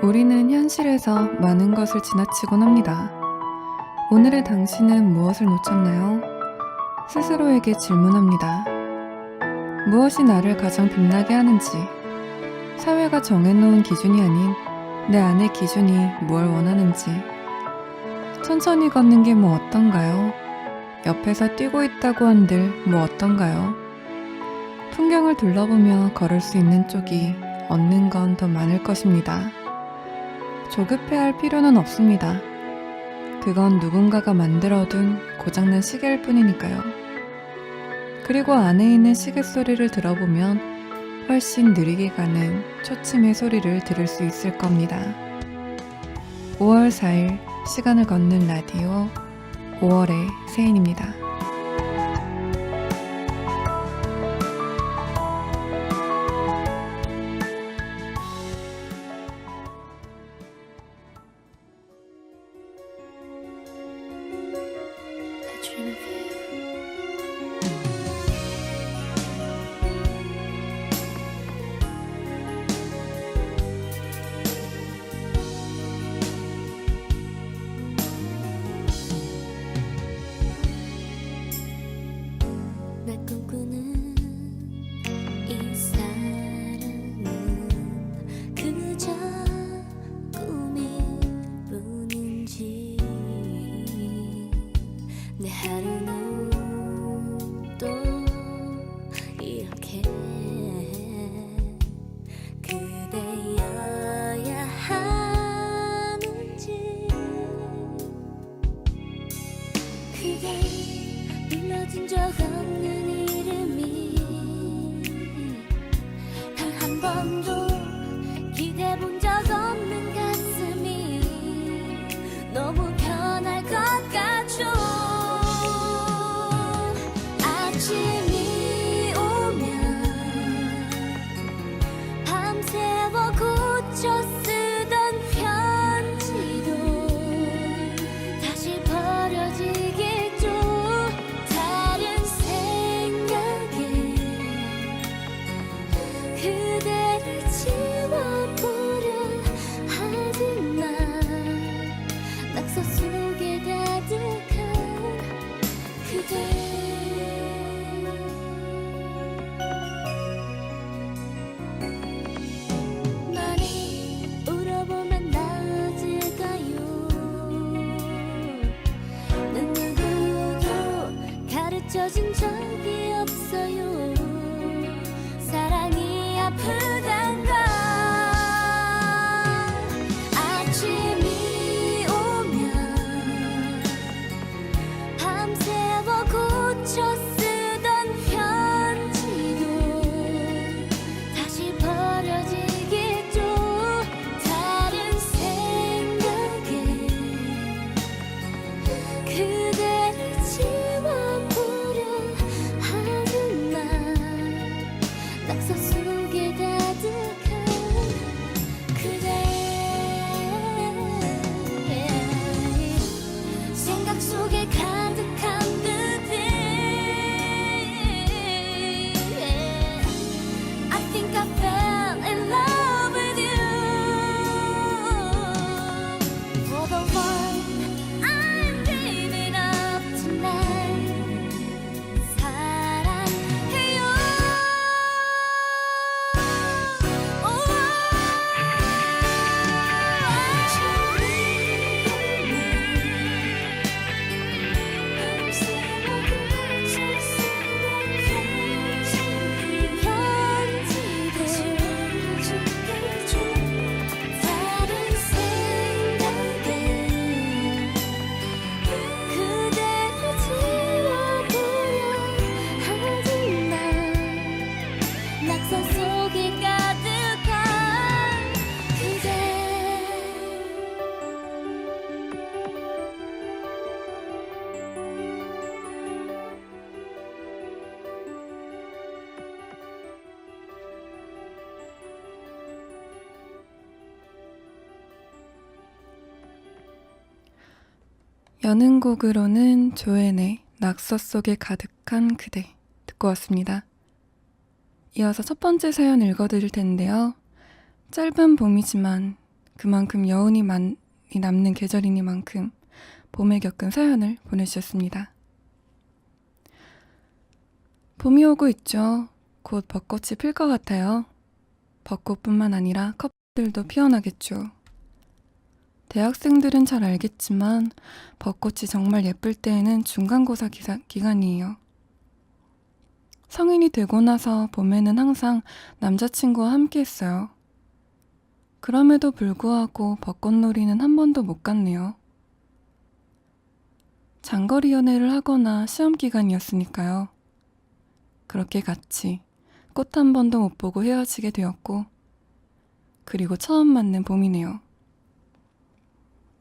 우리는 현실에서 많은 것을 지나치곤 합니다. 오늘의 당신은 무엇을 놓쳤나요? 스스로에게 질문합니다. 무엇이 나를 가장 빛나게 하는지, 사회가 정해놓은 기준이 아닌 내 안의 기준이 무엇을 원하는지, 천천히 걷는 게 뭐 어떤가요? 옆에서 뛰고 있다고 한들 뭐 어떤가요? 풍경을 둘러보며 걸을 수 있는 쪽이 얻는 건 더 많을 것입니다. 조급해할 필요는 없습니다. 그건 누군가가 만들어둔 고장난 시계일 뿐이니까요. 그리고 안에 있는 시계 소리를 들어보면 훨씬 느리게 가는 초침의 소리를 들을 수 있을 겁니다. 5월 4일 시간을 걷는 라디오 5월의 세인입니다. 날 꿈꾸는 이 사랑은 그저 꿈일 뿐인지 내 하루는 또 이렇게 그대여야 하는지 그대 불러준 적 없는 이름이 단 한 번도 기대본 적 없는 가슴이 너무 편할 것 같죠. 아침이 오면 밤새워 고쳐 쓰던 편지도 다시 버려지겠죠. 다른 생각에 그대를 지워보려 하지만 낙서 속에 가득한 그대 많이 울어보면 나아질까요? 난 누구도 가르쳐진 적이 없어요. 사랑이 아프단 걸. 아침이 오면 밤새워 고쳐 쓰던 편지도 다시 버려지겠죠. 다른 생각에 그대를 지워보려 하지만 낙서 속에 가득한 그대 생각 속에 가득한 그대 I think I fell in love with you For the one I'm giving up tonight 사랑해요. 다른 생각에 그대를 지워보려 하지만 낙서 속에 가득한 그대 여는 곡으로는 조앤의 낙서 속에 가득한 그대 듣고 왔습니다. 이어서 첫 번째 사연 읽어드릴 텐데요. 짧은 봄이지만 그만큼 여운이 많이 남는 계절이니만큼 봄에 겪은 사연을 보내주셨습니다. 봄이 오고 있죠. 곧 벚꽃이 필 것 같아요. 벚꽃뿐만 아니라 커플들도 피어나겠죠. 대학생들은 잘 알겠지만 벚꽃이 정말 예쁠 때에는 중간고사 기간이에요. 성인이 되고 나서 봄에는 항상 남자친구와 함께 했어요. 그럼에도 불구하고 벚꽃놀이는 한 번도 못 갔네요. 장거리 연애를 하거나 시험 기간이었으니까요. 그렇게 같이 꽃 한 번도 못 보고 헤어지게 되었고, 그리고 처음 맞는 봄이네요.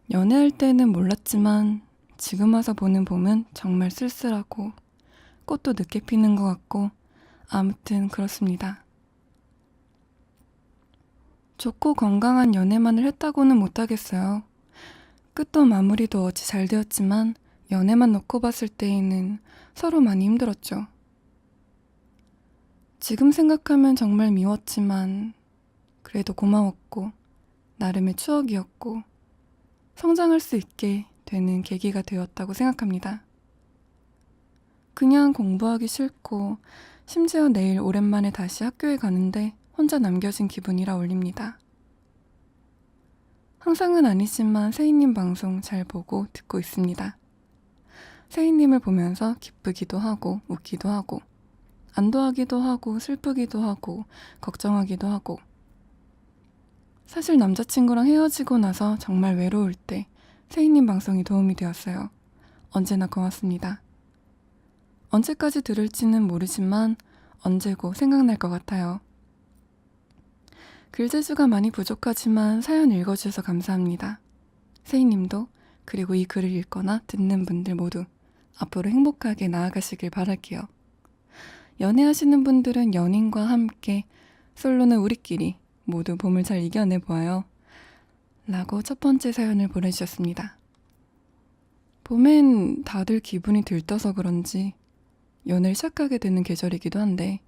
연애할 때는 몰랐지만 지금 와서 보는 봄은 정말 쓸쓸하고 꽃도 늦게 피는 것 같고, 아무튼 그렇습니다. 좋고 건강한 연애만을 했다고는 못하겠어요. 끝도 마무리도 어찌 잘 되었지만 연애만 놓고 봤을 때에는 서로 많이 힘들었죠. 지금 생각하면 정말 미웠지만 그래도 고마웠고 나름의 추억이었고 성장할 수 있게 되는 계기가 되었다고 생각합니다. 그냥 공부하기 싫고 심지어 내일 오랜만에 다시 학교에 가는데 혼자 남겨진 기분이라 올립니다. 항상은 아니지만 세희님 방송 잘 보고 듣고 있습니다. 세희님을 보면서 기쁘기도 하고 웃기도 하고 안도하기도 하고 슬프기도 하고 걱정하기도 하고, 사실 남자친구랑 헤어지고 나서 정말 외로울 때 세희님 방송이 도움이 되었어요. 언제나 고맙습니다. 언제까지 들을지는 모르지만 언제고 생각날 것 같아요. 글재주가 많이 부족하지만 사연 읽어주셔서 감사합니다. 세희님도, 그리고 이 글을 읽거나 듣는 분들 모두 앞으로 행복하게 나아가시길 바랄게요. 연애하시는 분들은 연인과 함께, 솔로는 우리끼리 모두 봄을 잘 이겨내보아요. 라고 첫 번째 사연을 보내주셨습니다. 봄엔 다들 기분이 들떠서 그런지 연애를 시작하게 되는 계절이기도 한데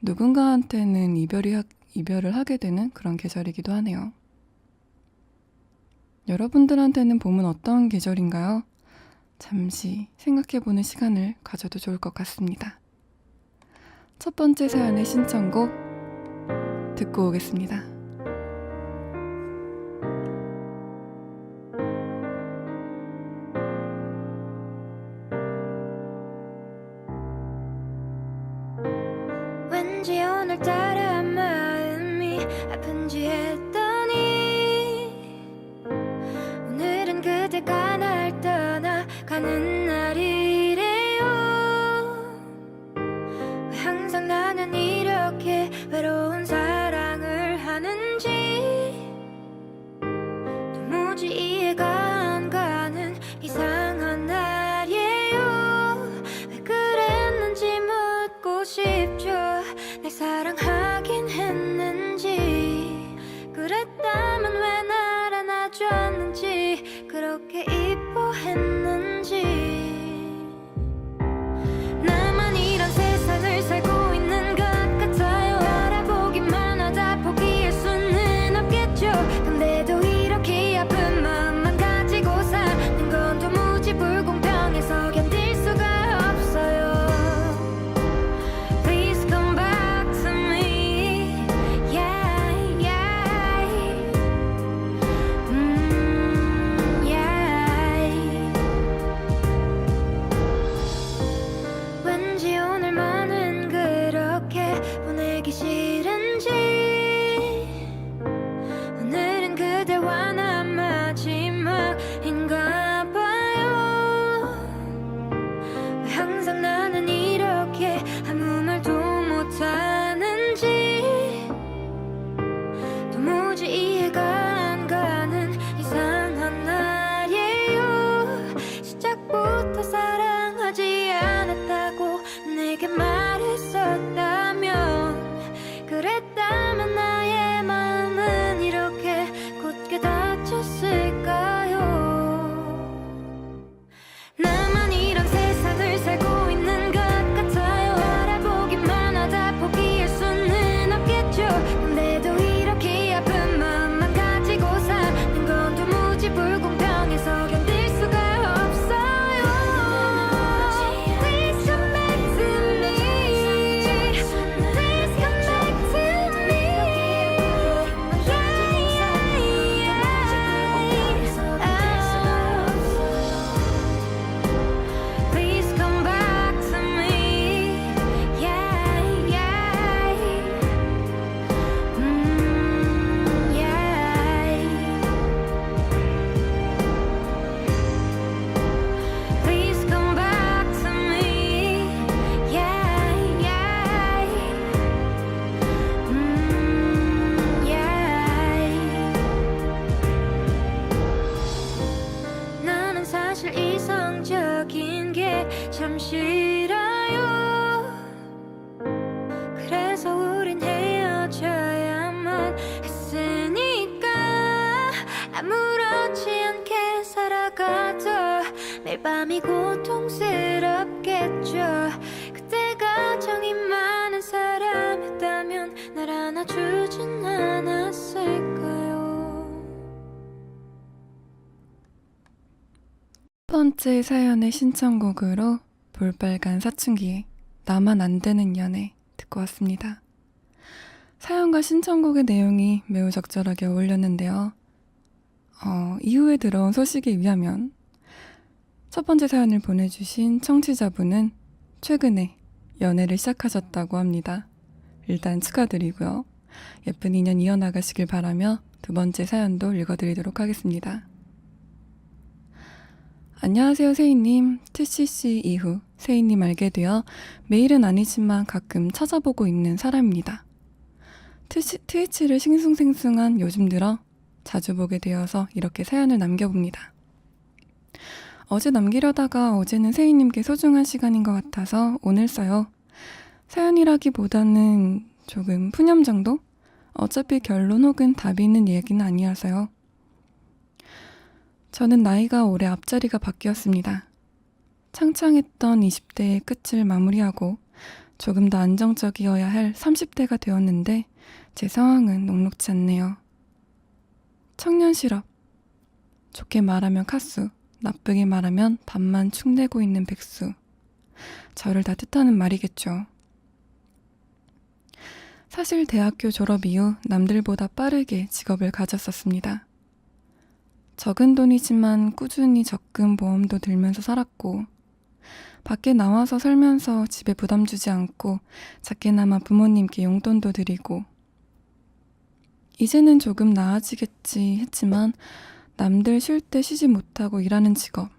누군가한테는 이별을 하게 되는 그런 계절이기도 하네요. 여러분들한테는 봄은 어떤 계절인가요? 잠시 생각해보는 시간을 가져도 좋을 것 같습니다. 첫 번째 사연의 신청곡 듣고 오겠습니다. 왠지 오늘따라 마음이 아픈지 했더니 오늘은 그대가 날 떠나가는 날이래요. 왜 항상 나는 이렇게 외로운 사랑을 하는 이성적인 게 참 싫어요. 그래서 우린 헤어져야만 했으니까 아무렇지 않게 살아가도 매일 밤이 고통스럽겠죠. 그때가 정이 많은 사람이었다면 날 안아주진 않았을까요? 첫 번째 사연의 신청곡으로 볼빨간 사춘기의 나만 안 되는 연애 듣고 왔습니다. 사연과 신청곡의 내용이 매우 적절하게 어울렸는데요. 이후에 들어온 소식에 의하면 첫 번째 사연을 보내주신 청취자분은 최근에 연애를 시작하셨다고 합니다. 일단 축하드리고요. 예쁜 인연 이어나가시길 바라며 두 번째 사연도 읽어드리도록 하겠습니다. 안녕하세요, 세희님. TCC 이후 세희님 알게 되어 매일은 아니지만 가끔 찾아보고 있는 사람입니다. 트위치를 싱숭생숭한 요즘 들어 자주 보게 되어서 이렇게 사연을 남겨봅니다. 어제 남기려다가 어제는 세희님께 소중한 시간인 것 같아서 오늘 써요. 사연이라기보다는 조금 푸념 정도? 어차피 결론 혹은 답이 있는 얘기는 아니어서요. 저는 나이가 올해 앞자리가 바뀌었습니다. 창창했던 20대의 끝을 마무리하고 조금 더 안정적이어야 할 30대가 되었는데 제 상황은 녹록지 않네요. 청년 실업, 좋게 말하면 카수, 나쁘게 말하면 밥만 축내고 있는 백수. 저를 다 뜻하는 말이겠죠. 사실 대학교 졸업 이후 남들보다 빠르게 직업을 가졌었습니다. 적은 돈이지만 꾸준히 적금 보험도 들면서 살았고 밖에 나와서 살면서 집에 부담 주지 않고 작게나마 부모님께 용돈도 드리고 이제는 조금 나아지겠지 했지만 남들 쉴 때 쉬지 못하고 일하는 직업,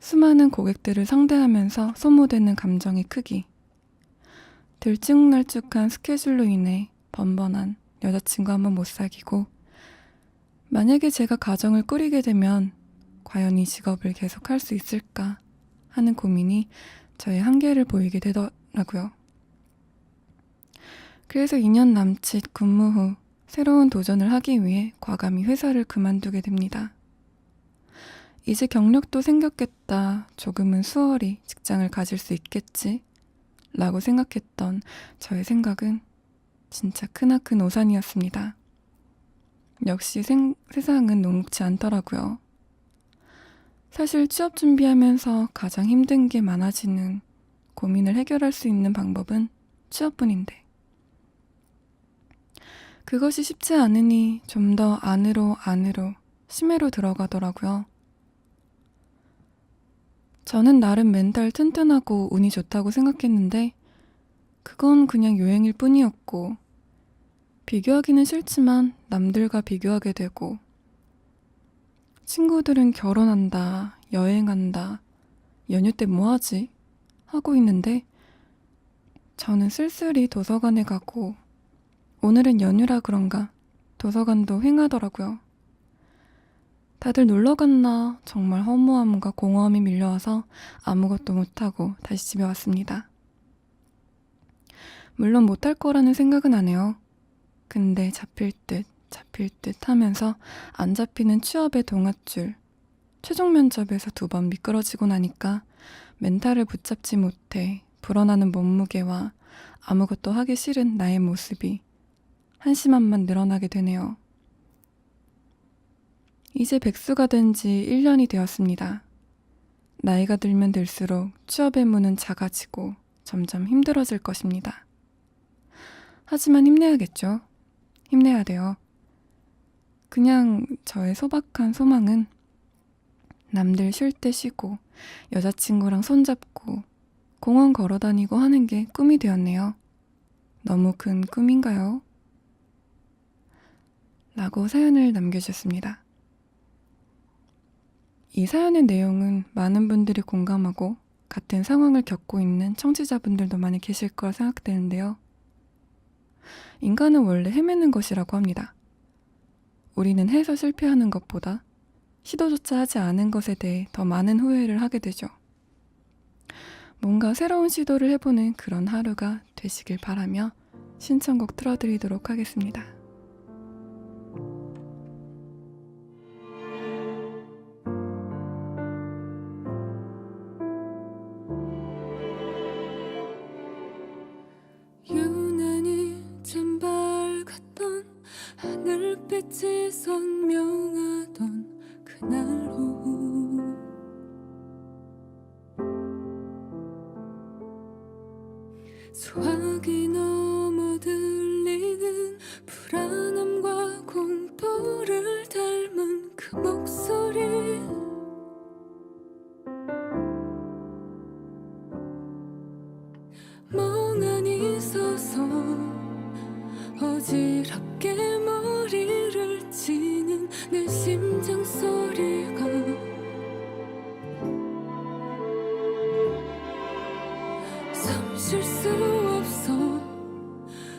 수많은 고객들을 상대하면서 소모되는 감정의 크기, 들쭉날쭉한 스케줄로 인해 번번한 여자친구 한 번 못 사귀고 만약에 제가 가정을 꾸리게 되면 과연 이 직업을 계속할 수 있을까 하는 고민이 저의 한계를 보이게 되더라고요. 그래서 2년 남짓 근무 후 새로운 도전을 하기 위해 과감히 회사를 그만두게 됩니다. 이제 경력도 생겼겠다, 조금은 수월히 직장을 가질 수 있겠지 라고 생각했던 저의 생각은 진짜 크나큰 오산이었습니다. 역시 세상은 녹록지 않더라고요. 사실 취업 준비하면서 가장 힘든 게 많아지는 고민을 해결할 수 있는 방법은 취업뿐인데 그것이 쉽지 않으니 좀 더 안으로 심해로 들어가더라고요. 저는 나름 멘탈 튼튼하고 운이 좋다고 생각했는데 그건 그냥 유행일 뿐이었고 비교하기는 싫지만 남들과 비교하게 되고 친구들은 결혼한다, 여행한다, 연휴 때 뭐하지? 하고 있는데 저는 쓸쓸히 도서관에 가고 오늘은 연휴라 그런가 도서관도 횡하더라고요. 다들 놀러 갔나 정말 허무함과 공허함이 밀려와서 아무것도 못하고 다시 집에 왔습니다. 물론 못할 거라는 생각은 안 해요. 근데 잡힐 듯 하면서 안 잡히는 취업의 동아줄, 최종 면접에서 2번 미끄러지고 나니까 멘탈을 붙잡지 못해 불어나는 몸무게와 아무것도 하기 싫은 나의 모습이 한심함만 늘어나게 되네요. 이제 백수가 된 지 1년이 되었습니다. 나이가 들면 들수록 취업의 문은 작아지고 점점 힘들어질 것입니다. 하지만 힘내야겠죠. 힘내야 돼요. 그냥 저의 소박한 소망은 남들 쉴 때 쉬고 여자친구랑 손잡고 공원 걸어다니고 하는 게 꿈이 되었네요. 너무 큰 꿈인가요? 라고 사연을 남겨주셨습니다. 이 사연의 내용은 많은 분들이 공감하고 같은 상황을 겪고 있는 청취자분들도 많이 계실 거라 생각되는데요. 인간은 원래 헤매는 것이라고 합니다. 우리는 해서 실패하는 것보다 시도조차 하지 않은 것에 대해 더 많은 후회를 하게 되죠. 뭔가 새로운 시도를 해보는 그런 하루가 되시길 바라며 신청곡 틀어드리도록 하겠습니다. 유난히 참 밝았던 하늘빛이 선명하던 그날 오후 수화기 넘어 들리는 불안함과 공포를 닮은 그 목소리 멍하니 서서 어지럽게 머리를 치는 내 심장 소리가 숨 쉴 수 없어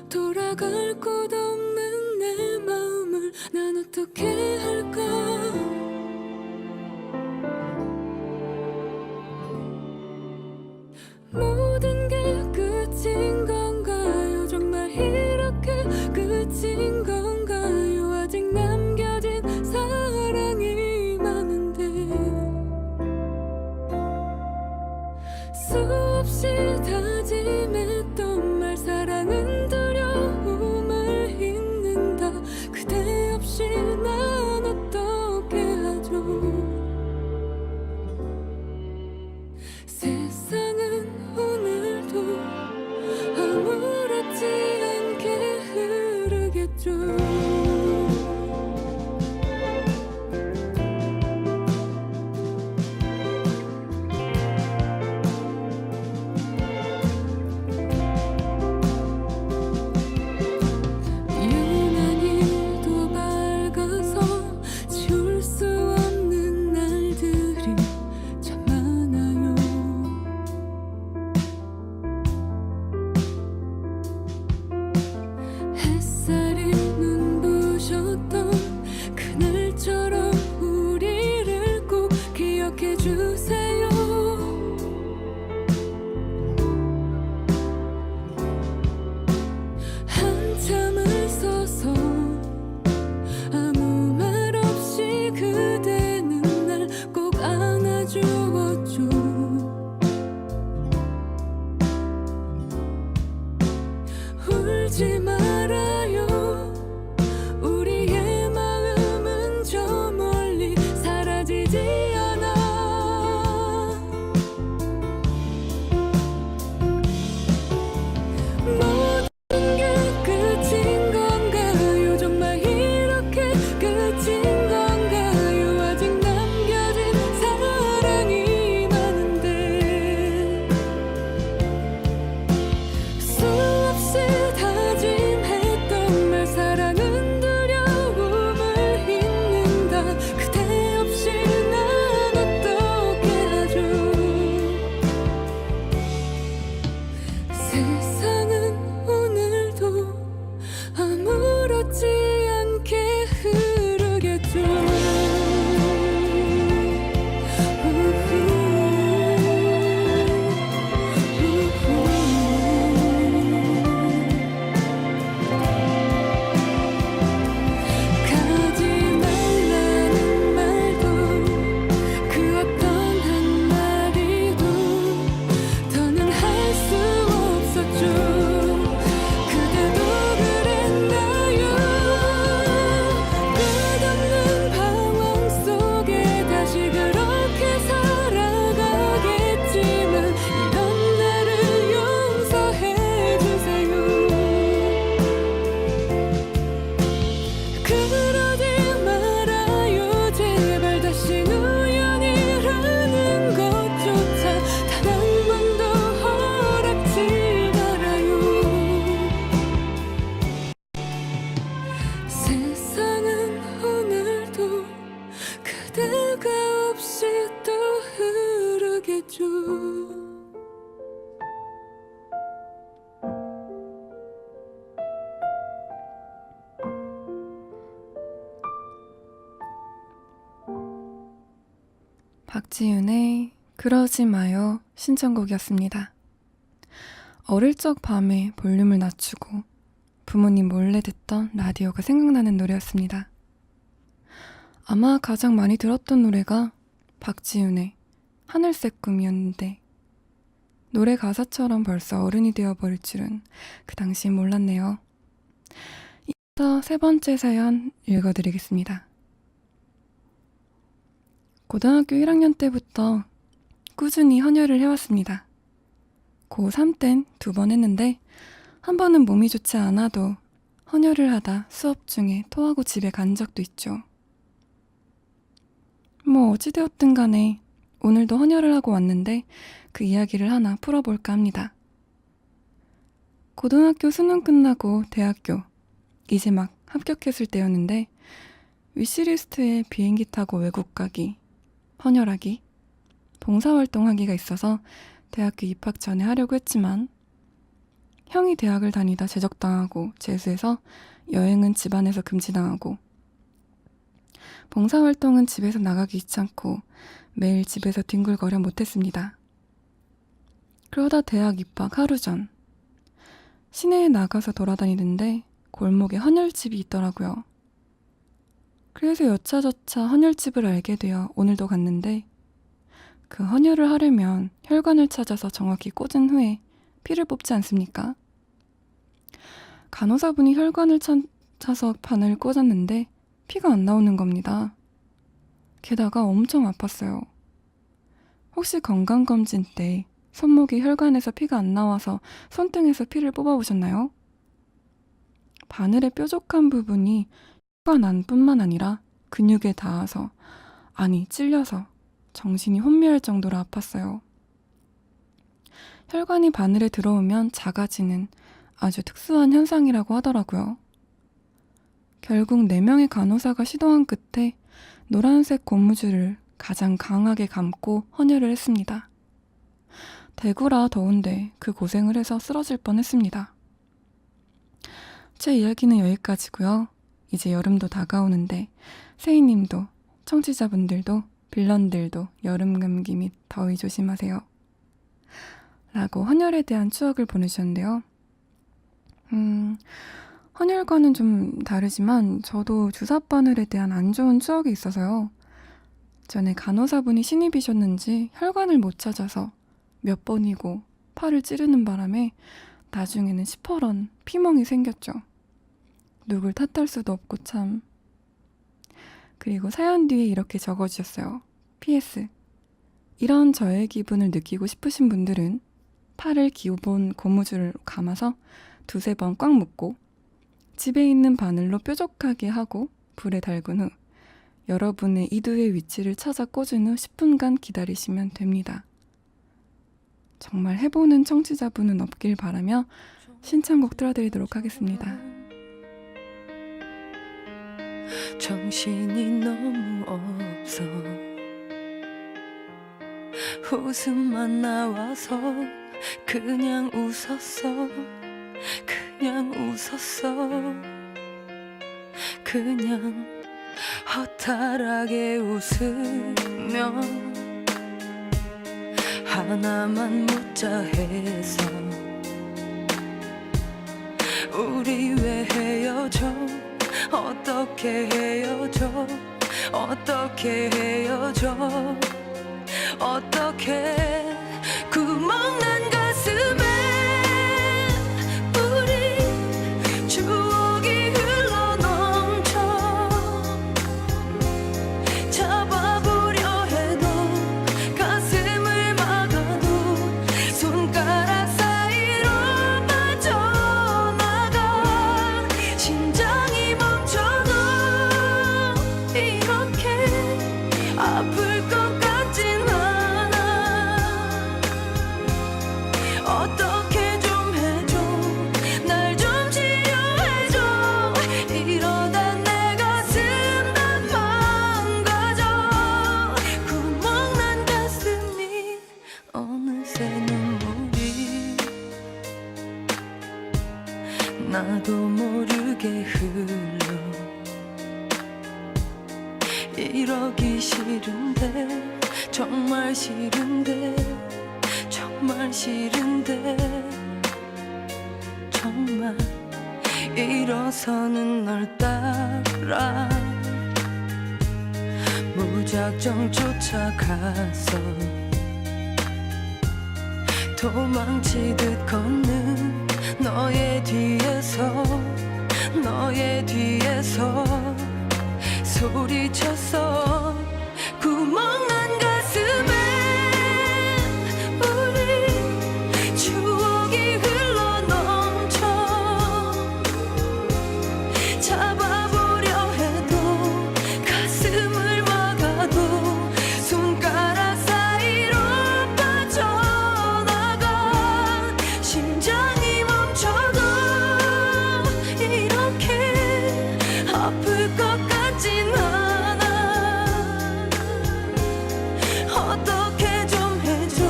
돌아갈 곳 없는 내 마음을 난 어떻게 할까 모든 게 끝인 건가요? 정말 이렇게 끝인 건가요? 아직 남겨진 사랑이 많은데 수없이 다짐했던 말 사랑은 두려움을 잊는다 그대 없이 난 어떻게 하죠 세상은 오늘도 아무렇지 않게 흐르겠죠 유난히 더 밝아서 지울 수 없는 날들이 참 많아요 햇살이 눈부셨던 그날처럼 우리를 꼭 기억해 주세요 한참을 서서 아무 말 없이 그대는 날 꼭 안아주었죠 울지 말아요 우리의 마음은 저 멀리 사라지지 않아 모든 게 끝인 건가요 정말 이렇게 끝인 건가요 아직 남겨진 사랑이 많은데 수없이 다짐했던 말 사랑은 두려움을 잊는다 그대 없이 난 어떻게 하죠 세상은 오늘도 아무렇지 않게 흐르겠죠 가지 말라는 말도 그 어떤 한마디도 더는 할 수 없었죠 그대도 그랬나요 끝없는 방황 속에 다시 그렇게 살아가겠지만 이런 나를 용서해 주세요 그러지 말아요 제발 다시 우연이라는 것조차 단 한 번도 허락지 말아요 세상은 오늘도 그대가 없이 또 흐르겠죠 박지윤의 그러지 마요 신청곡이었습니다. 어릴 적 밤에 볼륨을 낮추고 부모님 몰래 듣던 라디오가 생각나는 노래였습니다. 아마 가장 많이 들었던 노래가 박지윤의 하늘색 꿈이었는데 노래 가사처럼 벌써 어른이 되어버릴 줄은 그 당시 몰랐네요. 이어서 세 번째 사연 읽어드리겠습니다. 고등학교 1학년 때부터 꾸준히 헌혈을 해왔습니다. 고3 땐 2번 했는데 한 번은 몸이 좋지 않아도 헌혈을 하다 수업 중에 토하고 집에 간 적도 있죠. 뭐 어찌되었든 간에 오늘도 헌혈을 하고 왔는데 그 이야기를 하나 풀어볼까 합니다. 고등학교 수능 끝나고 대학교 이제 막 합격했을 때였는데 위시리스트에 비행기 타고 외국 가기, 헌혈하기, 봉사활동하기가 있어서 대학교 입학 전에 하려고 했지만 형이 대학을 다니다 제적당하고 재수해서 여행은 집안에서 금지당하고 봉사활동은 집에서 나가기 귀찮고 매일 집에서 뒹굴거려 못했습니다. 그러다 대학 입학 하루 전 시내에 나가서 돌아다니는데 골목에 헌혈집이 있더라고요. 그래서 여차저차 헌혈집을 알게 되어 오늘도 갔는데 그 헌혈을 하려면 혈관을 찾아서 정확히 꽂은 후에 피를 뽑지 않습니까? 간호사분이 혈관을 찾아서 바늘을 꽂았는데 피가 안 나오는 겁니다. 게다가 엄청 아팠어요. 혹시 건강검진 때 손목이 혈관에서 피가 안 나와서 손등에서 피를 뽑아보셨나요? 바늘의 뾰족한 부분이 혈관 안뿐만 아니라 근육에 닿아서, 아니 찔려서 정신이 혼미할 정도로 아팠어요. 혈관이 바늘에 들어오면 작아지는 아주 특수한 현상이라고 하더라고요. 결국 4명의 간호사가 시도한 끝에 노란색 고무줄을 가장 강하게 감고 헌혈을 했습니다. 대구라 더운데 그 고생을 해서 쓰러질 뻔했습니다. 제 이야기는 여기까지고요. 이제 여름도 다가오는데 세희님도 청취자분들도 빌런들도 여름 감기 및 더위 조심하세요. 라고 헌혈에 대한 추억을 보내주셨는데요. 헌혈과는 좀 다르지만 저도 주사 바늘에 대한 안 좋은 추억이 있어서요. 전에 간호사분이 신입이셨는지 혈관을 못 찾아서 몇 번이고 팔을 찌르는 바람에 나중에는 시퍼런 피멍이 생겼죠. 누굴 탓할 수도 없고 참. 그리고 사연 뒤에 이렇게 적어주셨어요. PS. 이런 저의 기분을 느끼고 싶으신 분들은 팔을 기본 고무줄을 감아서 2-3번 꽉 묶고 집에 있는 바늘로 뾰족하게 하고 불에 달군 후 여러분의 이두의 위치를 찾아 꽂은 후 10분간 기다리시면 됩니다. 정말 해보는 청취자분은 없길 바라며 신청곡 틀어드리도록 하겠습니다. 정신이 너무 없어 웃음만 나와서 그냥 웃었어 그냥 웃었어 그냥 허탈하게 웃으며 하나만 묻자 해서 우리 왜 헤어져 어떻게 헤어져 어떻게 헤어져 어떻게 구멍난 가슴에 우리 추억이 흘러넘쳐 잡아보려 해도 가슴을 막아도 손가락 사이로 빠져나가 심장이 멈춰도 이렇게 아플 것 같진 않아 어떻게 좀 해줘 날 좀 치료해줘 이러다 내 가슴 다 망가져 구멍난 가슴이 어느새 눈물이 나도 모르게 흘러 이러기 싫은데 정말 싫은데 정말 싫은데 정말 일어서는 널 따라 무작정 쫓아가서 도망치듯 걷는 너의 뒤에서 소리쳤어. 구멍난 가슴에 우리 추억이 흘러넘쳐 잡아보려 해도 가슴을 막아도 손가락 사이로 빠져나가 심장이 멈춰도 이렇게 아플 것 같진 않아. 어떻게 좀 해줘.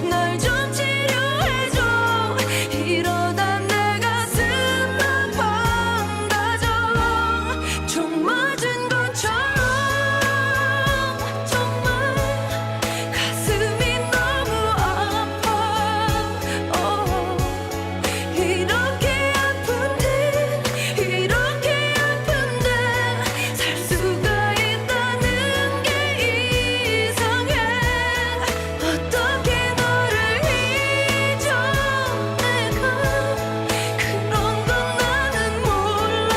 날 좀 치료해줘. 이러다 내 가슴 망가져. 총 맞은 것처럼 정말 가슴이 너무 아파. 이렇게 아픈데 살 수가 있다는 게 이상해. 어떻게 너를 잊어. 내가 그런 건 나는 몰라.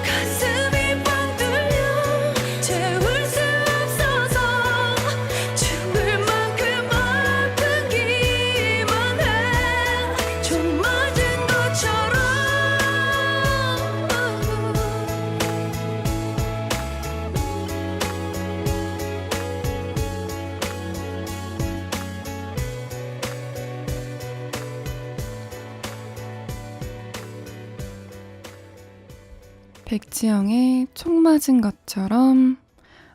가슴이 뻥 뚫려 채울 수 없어서 죽을 만큼 아프기만 해. 총 맞은 것처럼. 백지영의 총 맞은 것처럼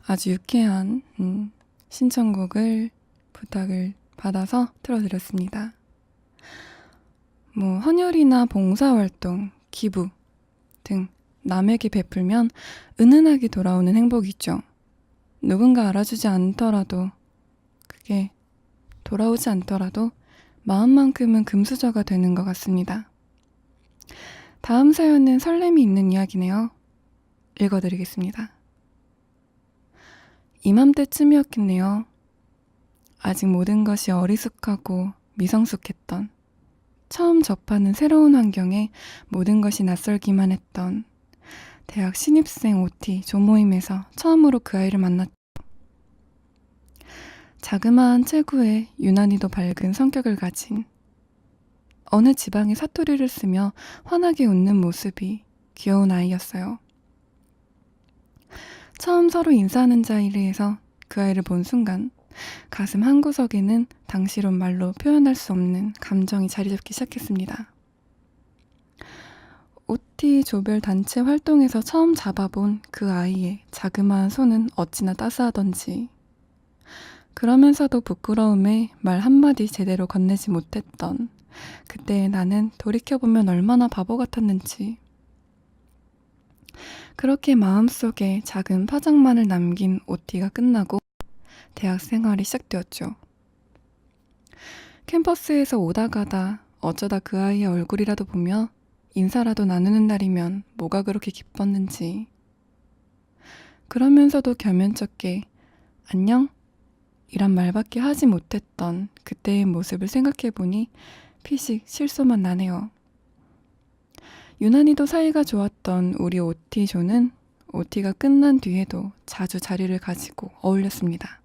아주 유쾌한 신청곡을 부탁을 받아서 틀어드렸습니다. 헌혈이나 봉사활동, 기부 등 남에게 베풀면 은은하게 돌아오는 행복이 있죠. 누군가 알아주지 않더라도, 그게 돌아오지 않더라도 마음만큼은 금수저가 되는 것 같습니다. 다음 사연은 설렘이 있는 이야기네요. 읽어드리겠습니다. 이맘때쯤이었겠네요. 아직 모든 것이 어리숙하고 미성숙했던, 처음 접하는 새로운 환경에 모든 것이 낯설기만 했던 대학 신입생 OT 조모임에서 처음으로 그 아이를 만났죠. 자그마한 체구에 유난히도 밝은 성격을 가진, 어느 지방의 사투리를 쓰며 환하게 웃는 모습이 귀여운 아이였어요. 처음 서로 인사하는 자리에서 그 아이를 본 순간 가슴 한구석에는 당시론 말로 표현할 수 없는 감정이 자리 잡기 시작했습니다. OT 조별 단체 활동에서 처음 잡아본 그 아이의 자그마한 손은 어찌나 따스하던지, 그러면서도 부끄러움에 말 한마디 제대로 건네지 못했던 그때의 나는 돌이켜보면 얼마나 바보 같았는지. 그렇게 마음속에 작은 파장만을 남긴 OT가 끝나고 대학 생활이 시작되었죠. 캠퍼스에서 오다 가다 어쩌다 그 아이의 얼굴이라도 보며 인사라도 나누는 날이면 뭐가 그렇게 기뻤는지. 그러면서도 겸연쩍게 안녕? 이란 말밖에 하지 못했던 그때의 모습을 생각해보니 피식 실소만 나네요. 유난히도 사이가 좋았던 우리 OT조는 OT가 끝난 뒤에도 자주 자리를 가지고 어울렸습니다.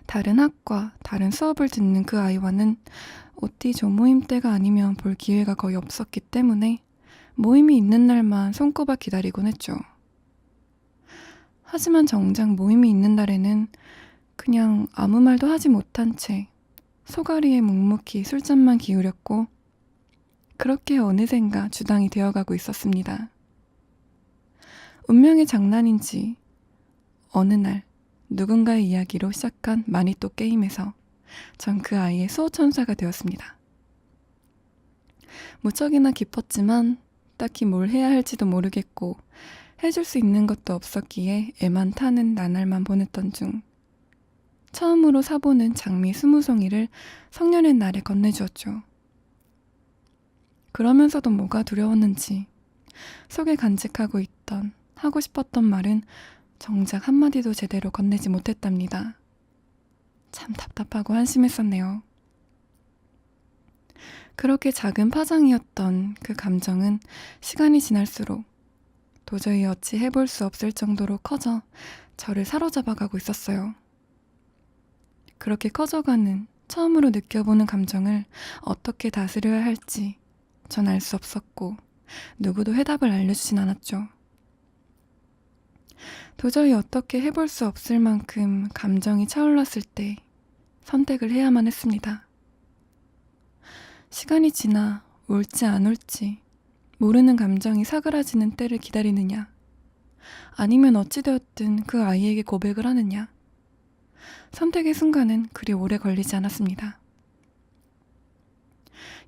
다른 학과, 다른 수업을 듣는 그 아이와는 OT조 모임 때가 아니면 볼 기회가 거의 없었기 때문에 모임이 있는 날만 손꼽아 기다리곤 했죠. 하지만 정작 모임이 있는 날에는 그냥 아무 말도 하지 못한 채 소가리에 묵묵히 술잔만 기울였고, 그렇게 어느샌가 주당이 되어가고 있었습니다. 운명의 장난인지 어느 날 누군가의 이야기로 시작한 마니또 게임에서 전 그 아이의 수호천사가 되었습니다. 무척이나 기뻤지만 딱히 뭘 해야 할지도 모르겠고 해줄 수 있는 것도 없었기에 애만 타는 나날만 보냈던 중 처음으로 사보는 장미 20송이를 성년의 날에 건네주었죠. 그러면서도 뭐가 두려웠는지 속에 간직하고 있던 하고 싶었던 말은 정작 한마디도 제대로 건네지 못했답니다. 참 답답하고 한심했었네요. 그렇게 작은 파장이었던 그 감정은 시간이 지날수록 도저히 어찌 해볼 수 없을 정도로 커져 저를 사로잡아가고 있었어요. 그렇게 커져가는 처음으로 느껴보는 감정을 어떻게 다스려야 할지 전 알 수 없었고 누구도 해답을 알려주진 않았죠. 도저히 어떻게 해볼 수 없을 만큼 감정이 차올랐을 때 선택을 해야만 했습니다. 시간이 지나 올지 안 올지 모르는 감정이 사그라지는 때를 기다리느냐, 아니면 어찌되었든 그 아이에게 고백을 하느냐. 선택의 순간은 그리 오래 걸리지 않았습니다.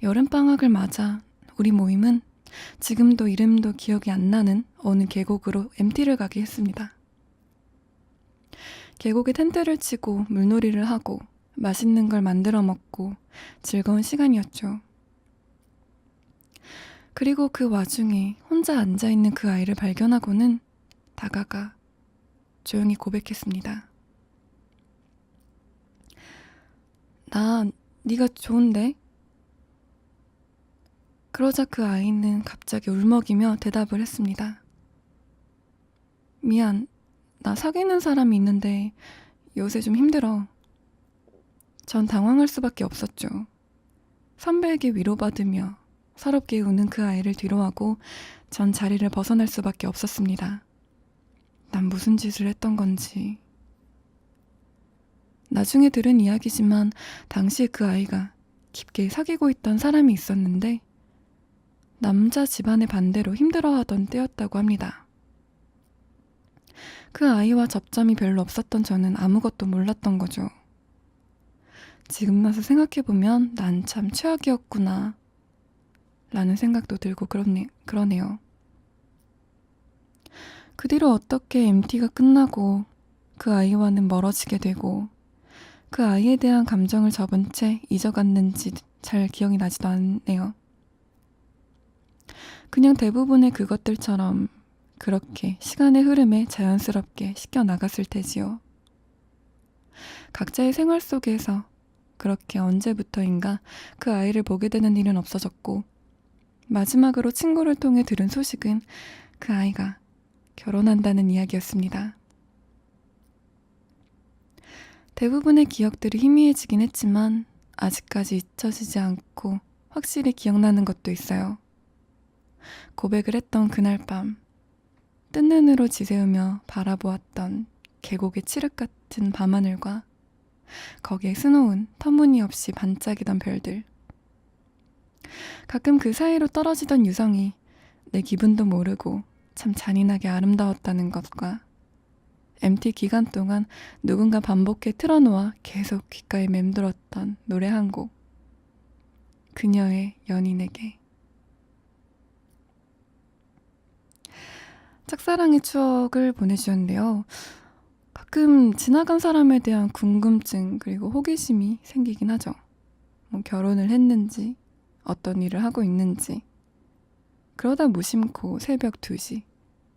여름방학을 맞아 우리 모임은 지금도 이름도 기억이 안 나는 어느 계곡으로 MT를 가게 했습니다. 계곡에 텐트를 치고 물놀이를 하고 맛있는 걸 만들어 먹고 즐거운 시간이었죠. 그리고 그 와중에 혼자 앉아있는 그 아이를 발견하고는 다가가 조용히 고백했습니다. 나 네가 좋은데? 그러자 그 아이는 갑자기 울먹이며 대답을 했습니다. 미안, 나 사귀는 사람이 있는데 요새 좀 힘들어. 전 당황할 수밖에 없었죠. 선배에게 위로받으며 서럽게 우는 그 아이를 뒤로하고 전 자리를 벗어날 수밖에 없었습니다. 난 무슨 짓을 했던 건지. 나중에 들은 이야기지만 당시 그 아이가 깊게 사귀고 있던 사람이 있었는데 남자 집안의 반대로 힘들어하던 때였다고 합니다. 그 아이와 접점이 별로 없었던 저는 아무것도 몰랐던 거죠. 지금 와서 생각해보면 난 참 최악이었구나 라는 생각도 들고 그러네요. 그 뒤로 어떻게 MT가 끝나고 그 아이와는 멀어지게 되고 그 아이에 대한 감정을 접은 채 잊어갔는지 잘 기억이 나지도 않네요. 그냥 대부분의 그것들처럼 그렇게 시간의 흐름에 자연스럽게 씻겨나갔을 테지요. 각자의 생활 속에서 그렇게 언제부터인가 그 아이를 보게 되는 일은 없어졌고 마지막으로 친구를 통해 들은 소식은 그 아이가 결혼한다는 이야기였습니다. 대부분의 기억들이 희미해지긴 했지만 아직까지 잊혀지지 않고 확실히 기억나는 것도 있어요. 고백을 했던 그날 밤, 뜬 눈으로 지새우며 바라보았던 계곡의 칠흑 같은 밤하늘과 거기에 수놓은 터무니없이 반짝이던 별들. 가끔 그 사이로 떨어지던 유성이 내 기분도 모르고 참 잔인하게 아름다웠다는 것과 MT 기간 동안 누군가 반복해 틀어놓아 계속 귓가에 맴돌았던 노래 한 곡. 그녀의 연인에게. 짝사랑의 추억을 보내주셨는데요. 가끔 지나간 사람에 대한 궁금증 그리고 호기심이 생기긴 하죠. 뭐 결혼을 했는지, 어떤 일을 하고 있는지. 그러다 무심코 새벽 2시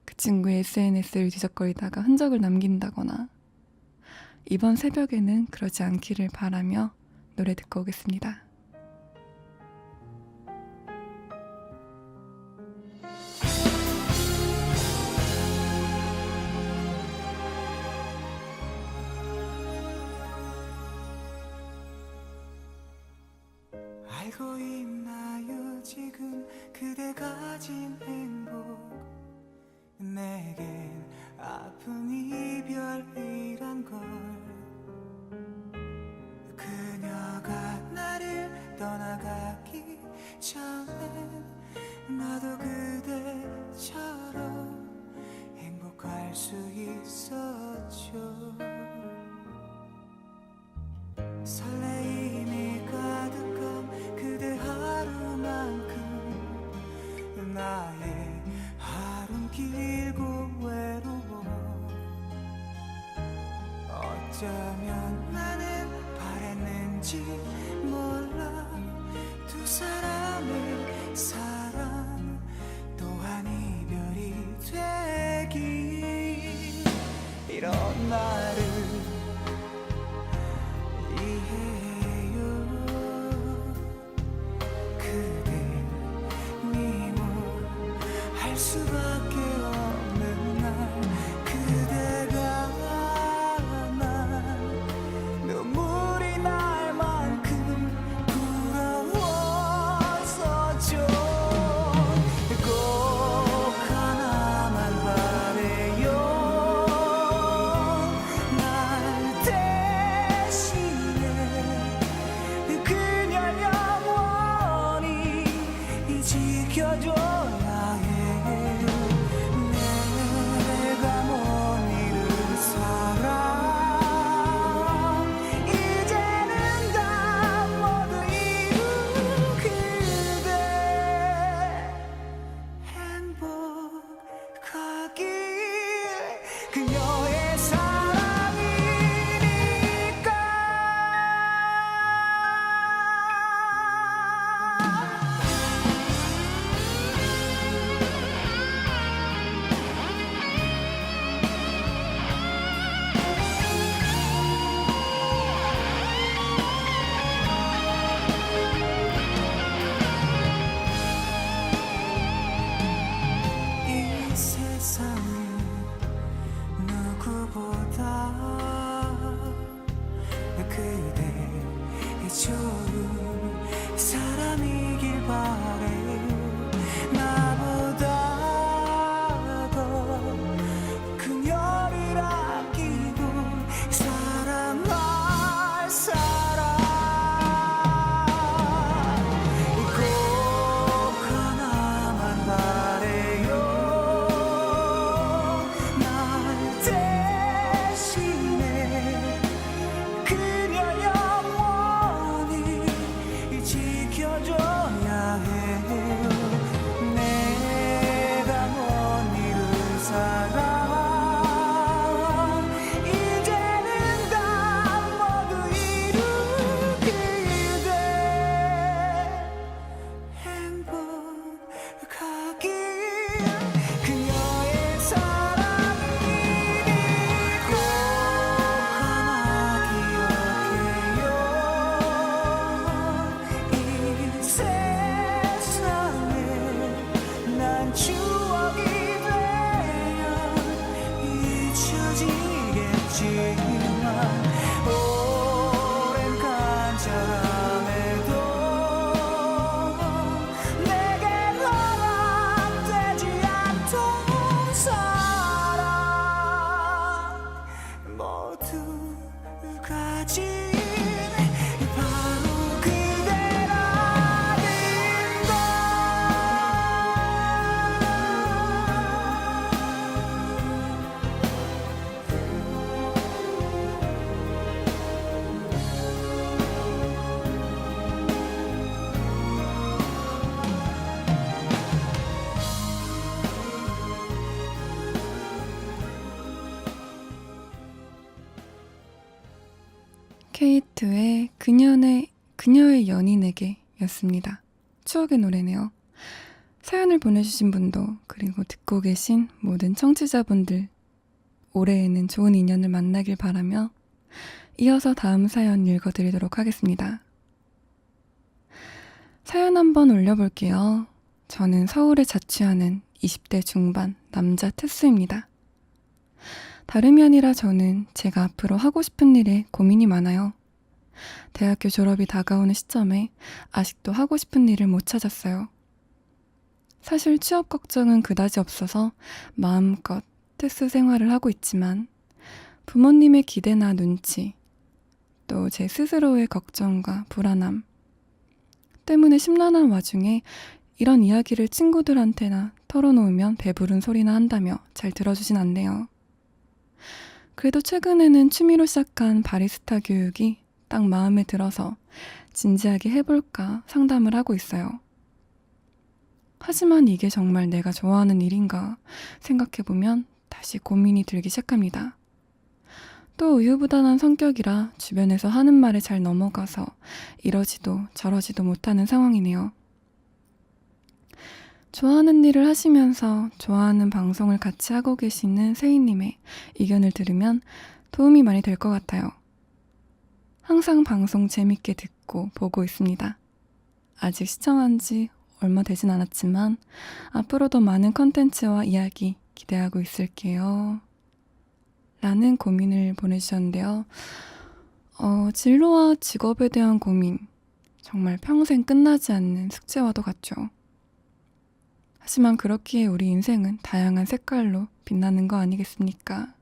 그 친구의 SNS를 뒤적거리다가 흔적을 남긴다거나, 이번 새벽에는 그러지 않기를 바라며 노래 듣고 오겠습니다. 알고 있나요 지금 그대 가진 행복, 내겐 아픈 이별이란 걸. 그녀가 나를 떠나가기 전에 나도 그대처럼 행복할 수 있었죠. 설레임이 가득한 그대 하루만큼 나의 하루는 길고 어쩌면 나는 바랬는지 몰라. 두 사람의 사랑 또한 이별이 되기. 이런 나를 이해해요. 그대 님을 할 수밖에 없는 날. 그대가 난 눈물이 날 만큼 부러워서죠. 꼭 하나만 바래요. 날 대신에 그녀 영원히 지켜줘야 해요. 내가 못 이룬 사랑 이제는 다 모두 이룬 그대 행복하길. 그녀의 사랑이니까. 이 세상에 누구보다 그대의 좋은 사람이길 바래요. 나보다 더 그녀를 아끼고 사랑할 사람. 꼭 하나만 바래요. 날 대신에 그녀 영원히 지켜줘야 해요. 내가 못 이룬 사랑 이제는 다 모두 이룬 그대 행복하길. 그녀의 사랑이니 꼭 하나 기억해요. 이 세상에 난 추억이 되어 잊혀지겠지만 오랜 간절함에도 내겐 허락되지 않던 사랑 모두 가진 바로 그대라는 걸. K2의 그녀의 연인에게 였습니다. 추억의 노래네요. 사연을 보내주신 분도 그리고 듣고 계신 모든 청취자분들 올해에는 좋은 인연을 만나길 바라며 이어서 다음 사연 읽어드리도록 하겠습니다. 사연 한번 올려볼게요. 저는 서울에 자취하는 20대 중반 남자 테스입니다. 다름이 아니라 저는 제가 앞으로 하고 싶은 일에 고민이 많아요. 대학교 졸업이 다가오는 시점에 아직도 하고 싶은 일을 못 찾았어요. 사실 취업 걱정은 그다지 없어서 마음껏 테스 생활을 하고 있지만 부모님의 기대나 눈치, 또 제 스스로의 걱정과 불안함 때문에 심란한 와중에 이런 이야기를 친구들한테나 털어놓으면 배부른 소리나 한다며 잘 들어주진 않네요. 그래도 최근에는 취미로 시작한 바리스타 교육이 딱 마음에 들어서 진지하게 해볼까 상담을 하고 있어요. 하지만 이게 정말 내가 좋아하는 일인가 생각해보면 다시 고민이 들기 시작합니다. 또 우유부단한 성격이라 주변에서 하는 말에 잘 넘어가서 이러지도 저러지도 못하는 상황이네요. 좋아하는 일을 하시면서 좋아하는 방송을 같이 하고 계시는 세희님의 의견을 들으면 도움이 많이 될 것 같아요. 항상 방송 재밌게 듣고 보고 있습니다. 아직 시청한 지 얼마 되진 않았지만 앞으로도 많은 컨텐츠와 이야기 기대하고 있을게요. 라는 고민을 보내주셨는데요. 진로와 직업에 대한 고민, 정말 평생 끝나지 않는 숙제와도 같죠. 하지만 그렇기에 우리 인생은 다양한 색깔로 빛나는 거 아니겠습니까?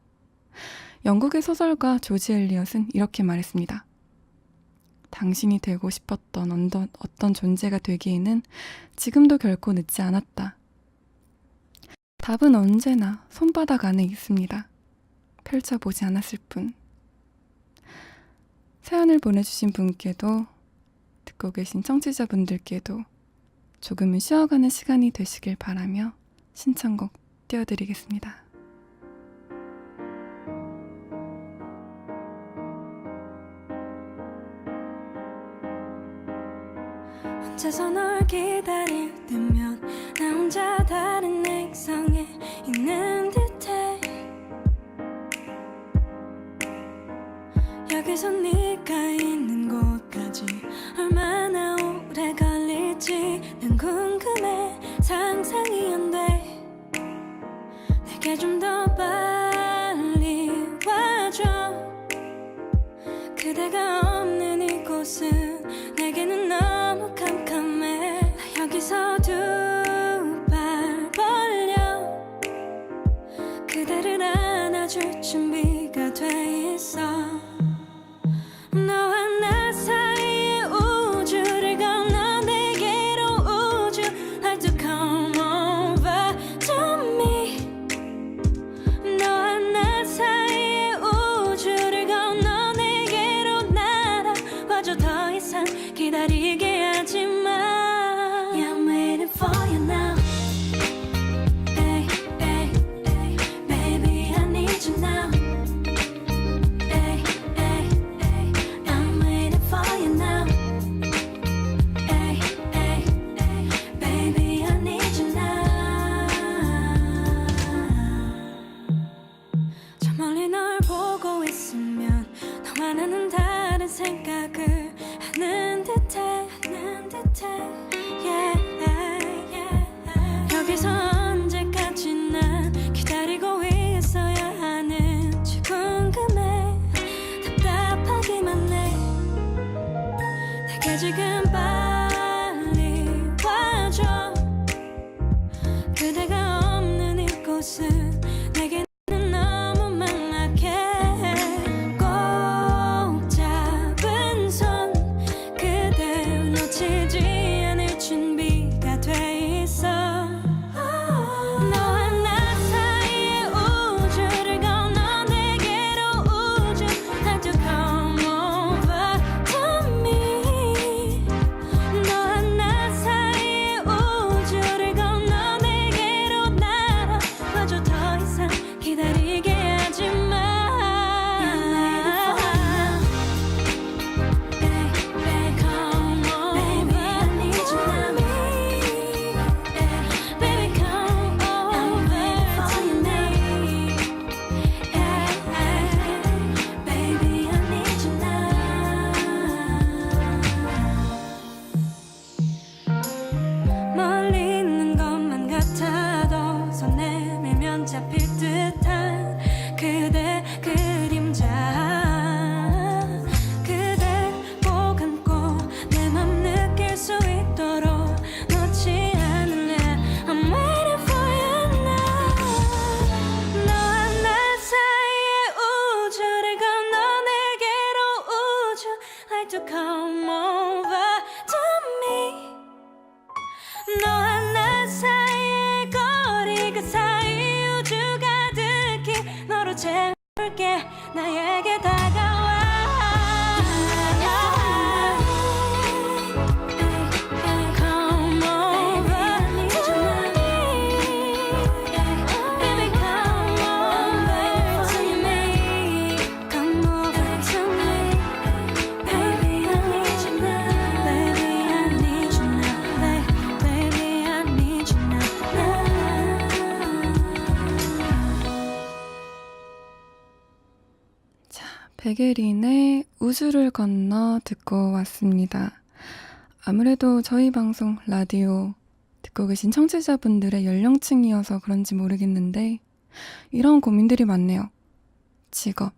영국의 소설가 조지 엘리엇은 이렇게 말했습니다. 당신이 되고 싶었던 어떤 존재가 되기에는 지금도 결코 늦지 않았다. 답은 언제나 손바닥 안에 있습니다. 펼쳐보지 않았을 뿐. 사연을 보내주신 분께도 듣고 계신 청취자분들께도 조금은 쉬어가는 시간이 되시길 바라며 신청곡 띄워드리겠습니다. 혼자서 널 기다릴 때면 나 혼자 다른 액상에 있는 듯해. 여기서 네가 있는 곳까지 얼마나 오래 걸릴지 난 궁금해. 상상이 안 돼. 내게 좀 더 빨리 와줘. 그대가 없는 이곳은 내게는 너무 캄캄해. 나 여기서 두 발 벌려 그대를 안아줄 준비가 돼 있어. 너와 나 사이의 우주를 건너 내게로 우주 Like to come over to me. 너와 나 사이의 우주를 건너 내게로 날아와줘. 더 이상 기다리게 하지 마. Yeah, I'm waiting for you now. Hey, hey, hey, baby, I need you now. Hey, hey, hey, I'm waiting for you now. Hey, hey, hey, baby, I need you now. 저 멀리 널 보고 있으면 너와 나는 다른 생각을 하는 듯해. Yeah, yeah. 여기서 언제까지 난 기다리고 있어야 하는지 궁금해. 답답하기만 해. 내게 지금 빨리 와줘. 그대가 없는 이곳은 내게는 너무 막막해. 꼭 잡은 손 그댈 놓치지 않을 준비가 돼 있어. 너와 나 사이의 우주를 건너 내게로 우주 Like to come over to me. 너와 나 사이의 우주를 건너 내게로 날아와줘. 더 이상 기다리게 하지 마. Baby, come over. Baby, I need you now. Baby, come over to me. Baby, I need you now. 멀리 있는 것만 같아도 손 내밀면 잡힐 듯한 그대 그림자. 그댈 꼭 안고 내 맘 느낄 수 있도록 놓지 않을래. I'm waiting for you now. 너와 나 사이의 우주를 건너 내게로 우주 Like to come over to me. 너와 나 사이의 거리 그 사이 우주 가득히 너로 채울게. 나에게 다가와. Come over to me. Baby, come over to me. Come 백예린의 우주를 건너 듣고 왔습니다. 아무래도 저희 방송 라디오 듣고 계신 청취자분들의 연령층이어서 그런지 모르겠는데 이런 고민들이 많네요. 직업,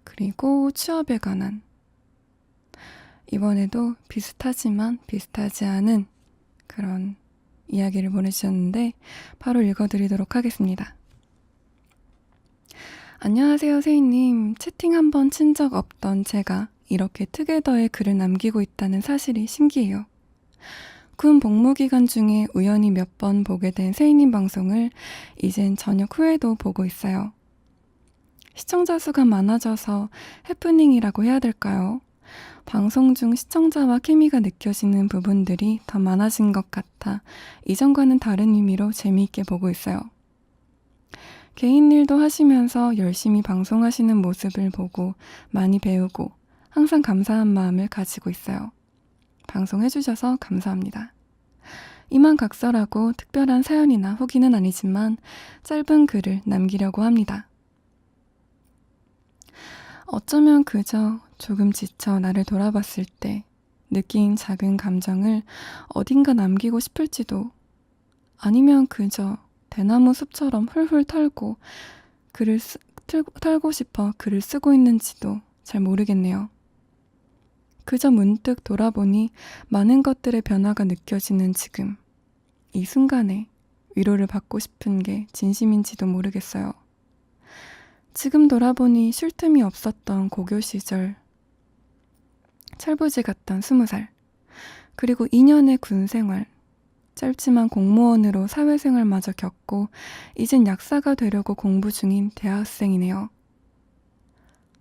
그리고 취업에 관한. 이번에도 비슷하지만 비슷하지 않은 그런 이야기를 보내주셨는데 바로 읽어드리도록 하겠습니다. 안녕하세요, 세희님. 채팅 한번 친 적 없던 제가 이렇게 투게더에 글을 남기고 있다는 사실이 신기해요. 군 복무기간 중에 우연히 몇 번 보게 된 세희님 방송을 이젠 저녁 후에도 보고 있어요. 시청자 수가 많아져서 해프닝이라고 해야 될까요? 방송 중 시청자와 케미가 느껴지는 부분들이 더 많아진 것 같아 이전과는 다른 의미로 재미있게 보고 있어요. 개인 일도 하시면서 열심히 방송하시는 모습을 보고 많이 배우고 항상 감사한 마음을 가지고 있어요. 방송해주셔서 감사합니다. 이만 각설하고 특별한 사연이나 후기는 아니지만 짧은 글을 남기려고 합니다. 어쩌면 그저 조금 지쳐 나를 돌아봤을 때 느낀 작은 감정을 어딘가 남기고 싶을지도, 아니면 그저 대나무 숲처럼 훌훌 털고 털고 싶어 글을 쓰고 있는지도 잘 모르겠네요. 그저 문득 돌아보니 많은 것들의 변화가 느껴지는 지금, 이 순간에 위로를 받고 싶은 게 진심인지도 모르겠어요. 지금 돌아보니 쉴 틈이 없었던 고교 시절, 철부지 같던 20살, 그리고 2년의 군 생활, 짧지만 공무원으로 사회생활마저 겪고 이젠 약사가 되려고 공부 중인 대학생이네요.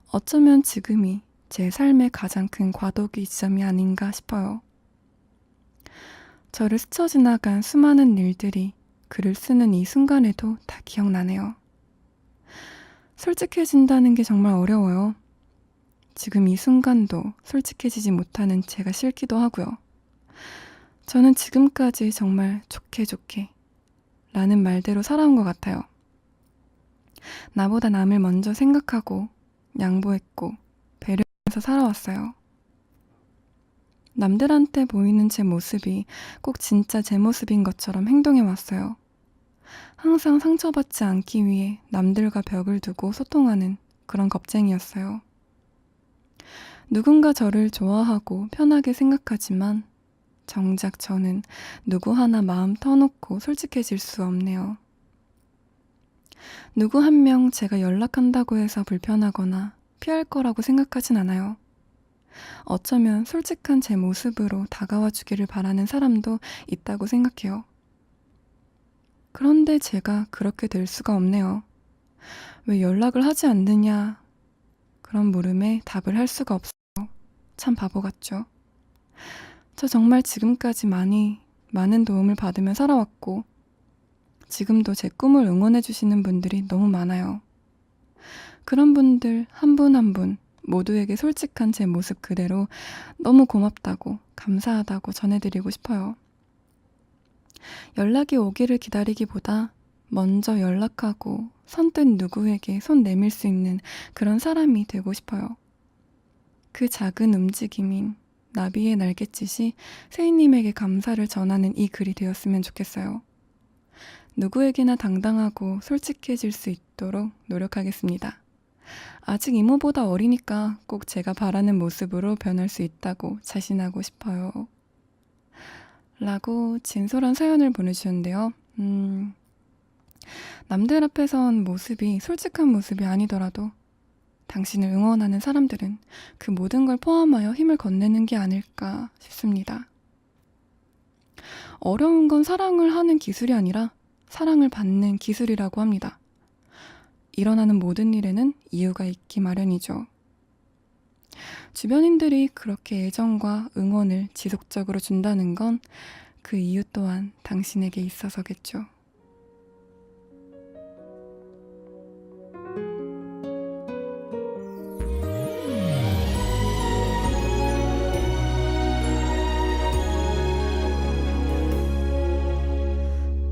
어쩌면 지금이 제 삶의 가장 큰 과도기 지점이 아닌가 싶어요. 저를 스쳐 지나간 수많은 일들이 글을 쓰는 이 순간에도 다 기억나네요. 솔직해진다는 게 정말 어려워요. 지금 이 순간도 솔직해지지 못하는 제가 싫기도 하고요. 저는 지금까지 정말 좋게 라는 말대로 살아온 것 같아요. 나보다 남을 먼저 생각하고 양보했고 배려하면서 살아왔어요. 남들한테 보이는 제 모습이 꼭 진짜 제 모습인 것처럼 행동해왔어요. 항상 상처받지 않기 위해 남들과 벽을 두고 소통하는 그런 겁쟁이였어요. 누군가 저를 좋아하고 편하게 생각하지만 정작 저는 누구 하나 마음 터놓고 솔직해질 수 없네요. 누구 한 명 제가 연락한다고 해서 불편하거나 피할 거라고 생각하진 않아요. 어쩌면 솔직한 제 모습으로 다가와 주기를 바라는 사람도 있다고 생각해요. 그런데 제가 그렇게 될 수가 없네요. 왜 연락을 하지 않느냐? 그런 물음에 답을 할 수가 없어요. 참 바보 같죠? 저 정말 지금까지 많은 도움을 받으며 살아왔고 지금도 제 꿈을 응원해 주시는 분들이 너무 많아요. 그런 분들 한 분 한 분 모두에게 솔직한 제 모습 그대로 너무 고맙다고 감사하다고 전해드리고 싶어요. 연락이 오기를 기다리기보다 먼저 연락하고 선뜻 누구에게 손 내밀 수 있는 그런 사람이 되고 싶어요. 그 작은 움직임인 나비의 날갯짓이 세희님에게 감사를 전하는 이 글이 되었으면 좋겠어요. 누구에게나 당당하고 솔직해질 수 있도록 노력하겠습니다. 아직 이모보다 어리니까 꼭 제가 바라는 모습으로 변할 수 있다고 자신하고 싶어요. 라고 진솔한 사연을 보내주셨는데요. 남들 앞에선 모습이 솔직한 모습이 아니더라도 당신을 응원하는 사람들은 그 모든 걸 포함하여 힘을 건네는 게 아닐까 싶습니다. 어려운 건 사랑을 하는 기술이 아니라 사랑을 받는 기술이라고 합니다. 일어나는 모든 일에는 이유가 있기 마련이죠. 주변인들이 그렇게 애정과 응원을 지속적으로 준다는 건 그 이유 또한 당신에게 있어서겠죠.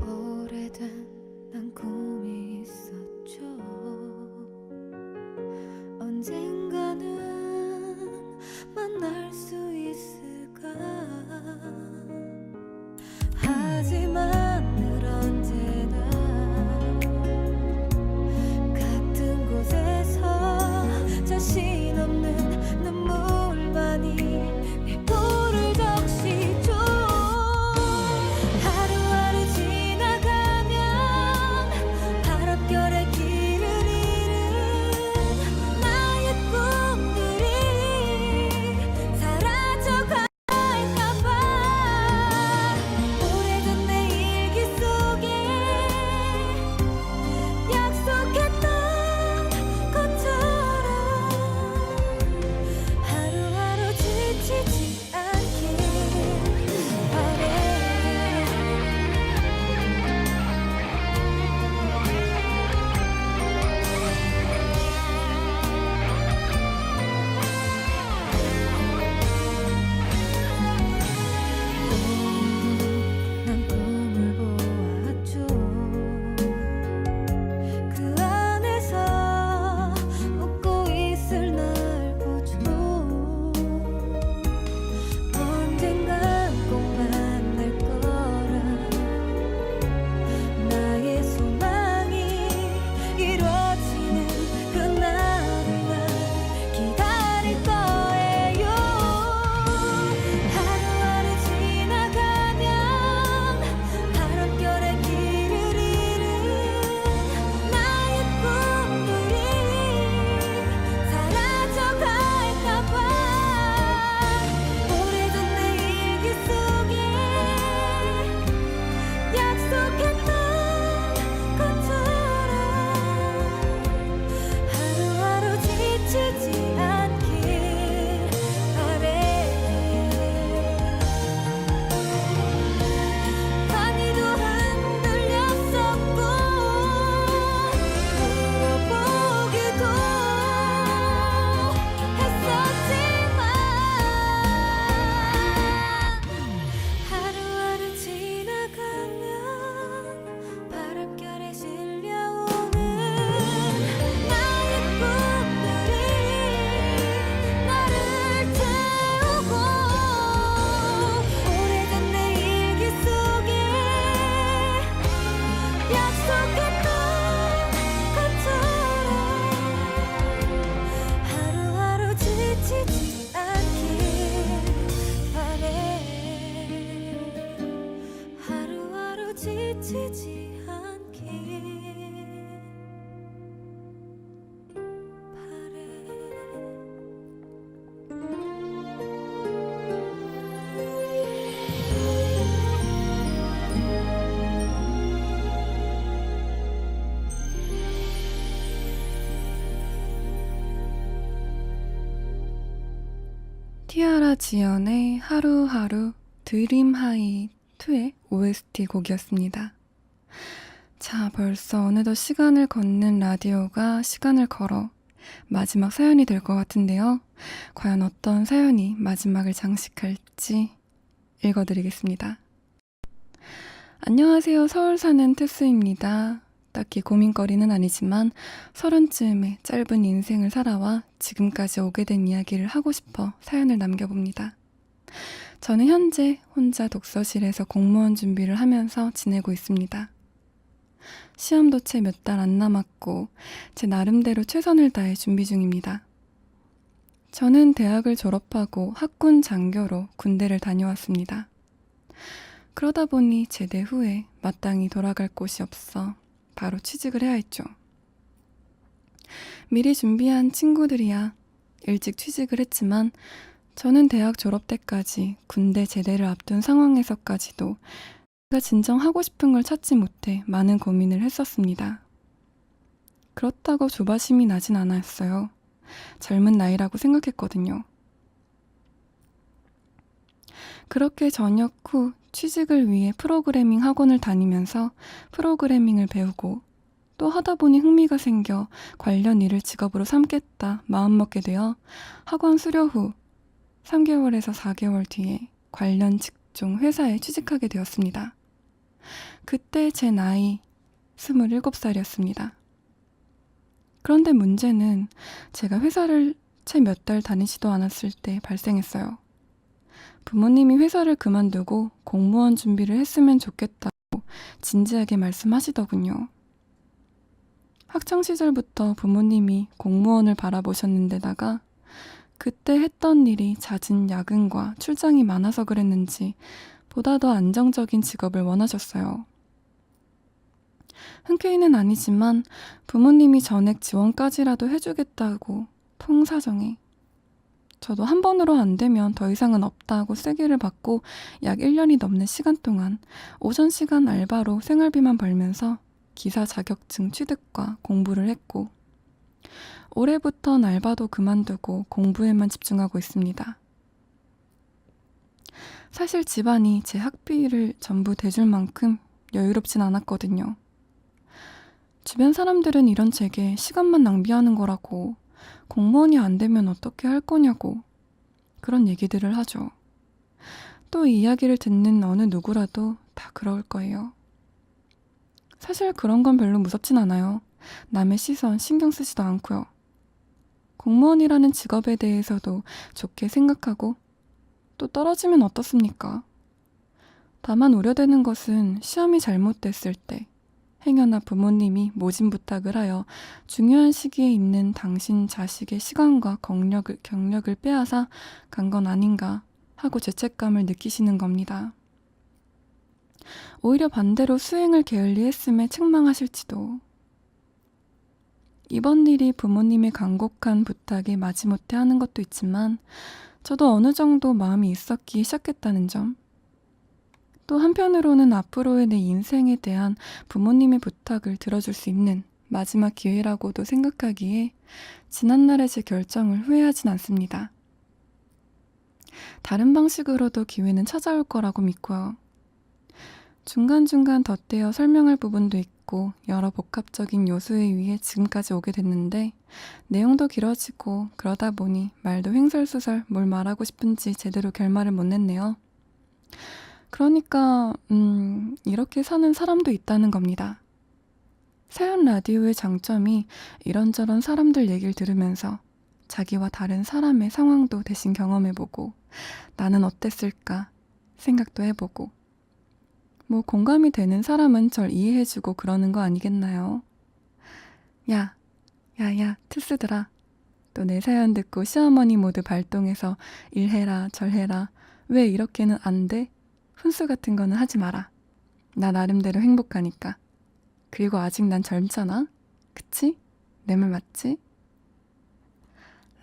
오래된 난 꿈이 있었죠. 언젠가는 티아라 지연의 하루하루 드림 하이 2의 OST 곡이었습니다. 자, 벌써 어느덧 시간을 걷는 라디오가 시간을 걸어 마지막 사연이 될 것 같은데요. 과연 어떤 사연이 마지막을 장식할지 읽어드리겠습니다. 안녕하세요. 서울 사는 테스입니다. 딱히 고민거리는 아니지만 30쯤에 짧은 인생을 살아와 지금까지 오게 된 이야기를 하고 싶어 사연을 남겨봅니다. 저는 현재 혼자 독서실에서 공무원 준비를 하면서 지내고 있습니다. 시험도 채 몇 달 안 남았고 제 나름대로 최선을 다해 준비 중입니다. 저는 대학을 졸업하고 학군 장교로 군대를 다녀왔습니다. 그러다 보니 제대 후에 마땅히 돌아갈 곳이 없어 바로 취직을 해야 했죠. 미리 준비한 친구들이야 일찍 취직을 했지만 저는 대학 졸업 때까지 군대 제대를 앞둔 상황에서까지도 제가 진정 하고 싶은 걸 찾지 못해 많은 고민을 했었습니다. 그렇다고 조바심이 나진 않았어요. 젊은 나이라고 생각했거든요. 그렇게 전역 후 취직을 위해 프로그래밍 학원을 다니면서 프로그래밍을 배우고 또 하다 보니 흥미가 생겨 관련 일을 직업으로 삼겠다 마음먹게 되어 학원 수료 후 3개월에서 4개월 뒤에 관련 직종 회사에 취직하게 되었습니다. 그때 제 나이 27살이었습니다. 그런데 문제는 제가 회사를 채 몇 달 다니지도 않았을 때 발생했어요. 부모님이 회사를 그만두고 공무원 준비를 했으면 좋겠다고 진지하게 말씀하시더군요. 학창시절부터 부모님이 공무원을 바라보셨는데다가 그때 했던 일이 잦은 야근과 출장이 많아서 그랬는지 보다 더 안정적인 직업을 원하셨어요. 흔쾌히는 아니지만 부모님이 전액 지원까지라도 해주겠다고 통사정에 저도 한 번으로 안 되면 더 이상은 없다고 세게를 받고 약 1년이 넘는 시간 동안 오전 시간 알바로 생활비만 벌면서 기사 자격증 취득과 공부를 했고 올해부턴 알바도 그만두고 공부에만 집중하고 있습니다. 사실 집안이 제 학비를 전부 대줄 만큼 여유롭진 않았거든요. 주변 사람들은 이런 제게 시간만 낭비하는 거라고 공무원이 안 되면 어떻게 할 거냐고 그런 얘기들을 하죠. 또 이 이야기를 듣는 어느 누구라도 다 그럴 거예요. 사실 그런 건 별로 무섭진 않아요. 남의 시선 신경 쓰지도 않고요. 공무원이라는 직업에 대해서도 좋게 생각하고 또 떨어지면 어떻습니까? 다만 우려되는 것은 시험이 잘못됐을 때 행여나 부모님이 모진 부탁을 하여 중요한 시기에 있는 당신 자식의 시간과 경력을 빼앗아 간 건 아닌가 하고 죄책감을 느끼시는 겁니다. 오히려 반대로 수행을 게을리했음에 책망하실지도. 이번 일이 부모님의 간곡한 부탁에 마지못해 하는 것도 있지만 저도 어느 정도 마음이 있었기에 시작했다는 점. 또 한편으로는 앞으로의 내 인생에 대한 부모님의 부탁을 들어줄 수 있는 마지막 기회라고도 생각하기에 지난날의 제 결정을 후회하진 않습니다. 다른 방식으로도 기회는 찾아올 거라고 믿고요. 중간중간 덧대어 설명할 부분도 있고 여러 복합적인 요소에 의해 지금까지 오게 됐는데 내용도 길어지고 그러다 보니 말도 횡설수설 뭘 말하고 싶은지 제대로 결말을 못 냈네요. 그러니까 이렇게 사는 사람도 있다는 겁니다. 사연 라디오의 장점이 이런저런 사람들 얘기를 들으면서 자기와 다른 사람의 상황도 대신 경험해보고 나는 어땠을까 생각도 해보고 뭐 공감이 되는 사람은 절 이해해주고 그러는 거 아니겠나요? 야, 트스들아. 또 내 사연 듣고 시어머니 모두 발동해서 일해라 절해라 왜 이렇게는 안 돼? 훈수 같은 거는 하지 마라. 나 나름대로 행복하니까. 그리고 아직 난 젊잖아? 그치? 내 말 맞지?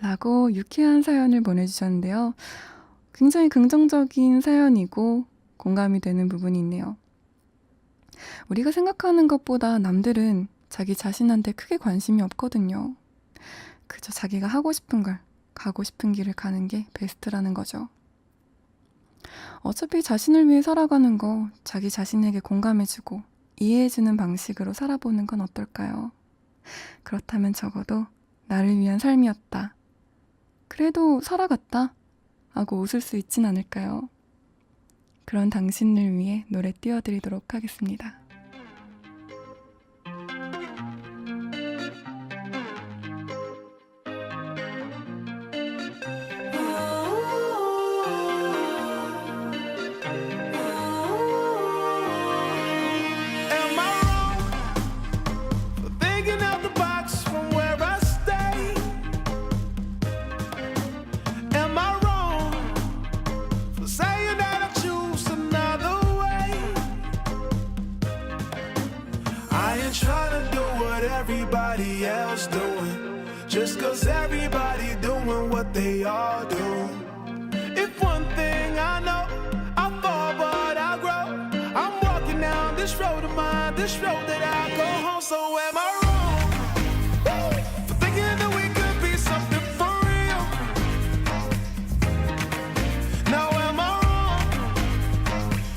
라고 유쾌한 사연을 보내주셨는데요. 굉장히 긍정적인 사연이고 공감이 되는 부분이 있네요. 우리가 생각하는 것보다 남들은 자기 자신한테 크게 관심이 없거든요. 그저 자기가 하고 싶은 걸 가고 싶은 길을 가는 게 베스트라는 거죠. 어차피 자신을 위해 살아가는 거 자기 자신에게 공감해주고 이해해주는 방식으로 살아보는 건 어떨까요? 그렇다면 적어도 나를 위한 삶이었다. 그래도 살아갔다. 하고 웃을 수 있진 않을까요? 그런 당신을 위해 노래 띄워드리도록 하겠습니다. Am I wrong for thinking out the box from where I stay? Am I wrong for saying that I choose another way? I ain't trying to do what everybody else doing, just 'cause everybody doing what they all do. If one thing I know, I fall but I grow. I'm walking down this road of mine, this road that I go home. So am I wrong for thinking that we could be something for real? Now am I wrong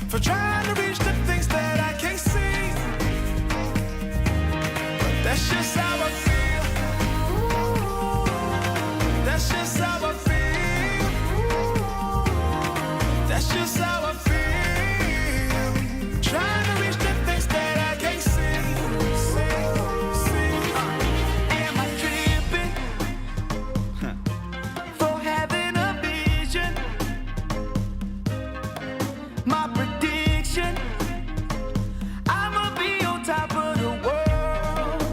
for trying to reach the things that I can't see? But that's just how I feel. That's just how I feel. That's just how I feel. Trying to reach the things that I can't see. Am I tripping for having a vision? My prediction, I'ma be on top of the world.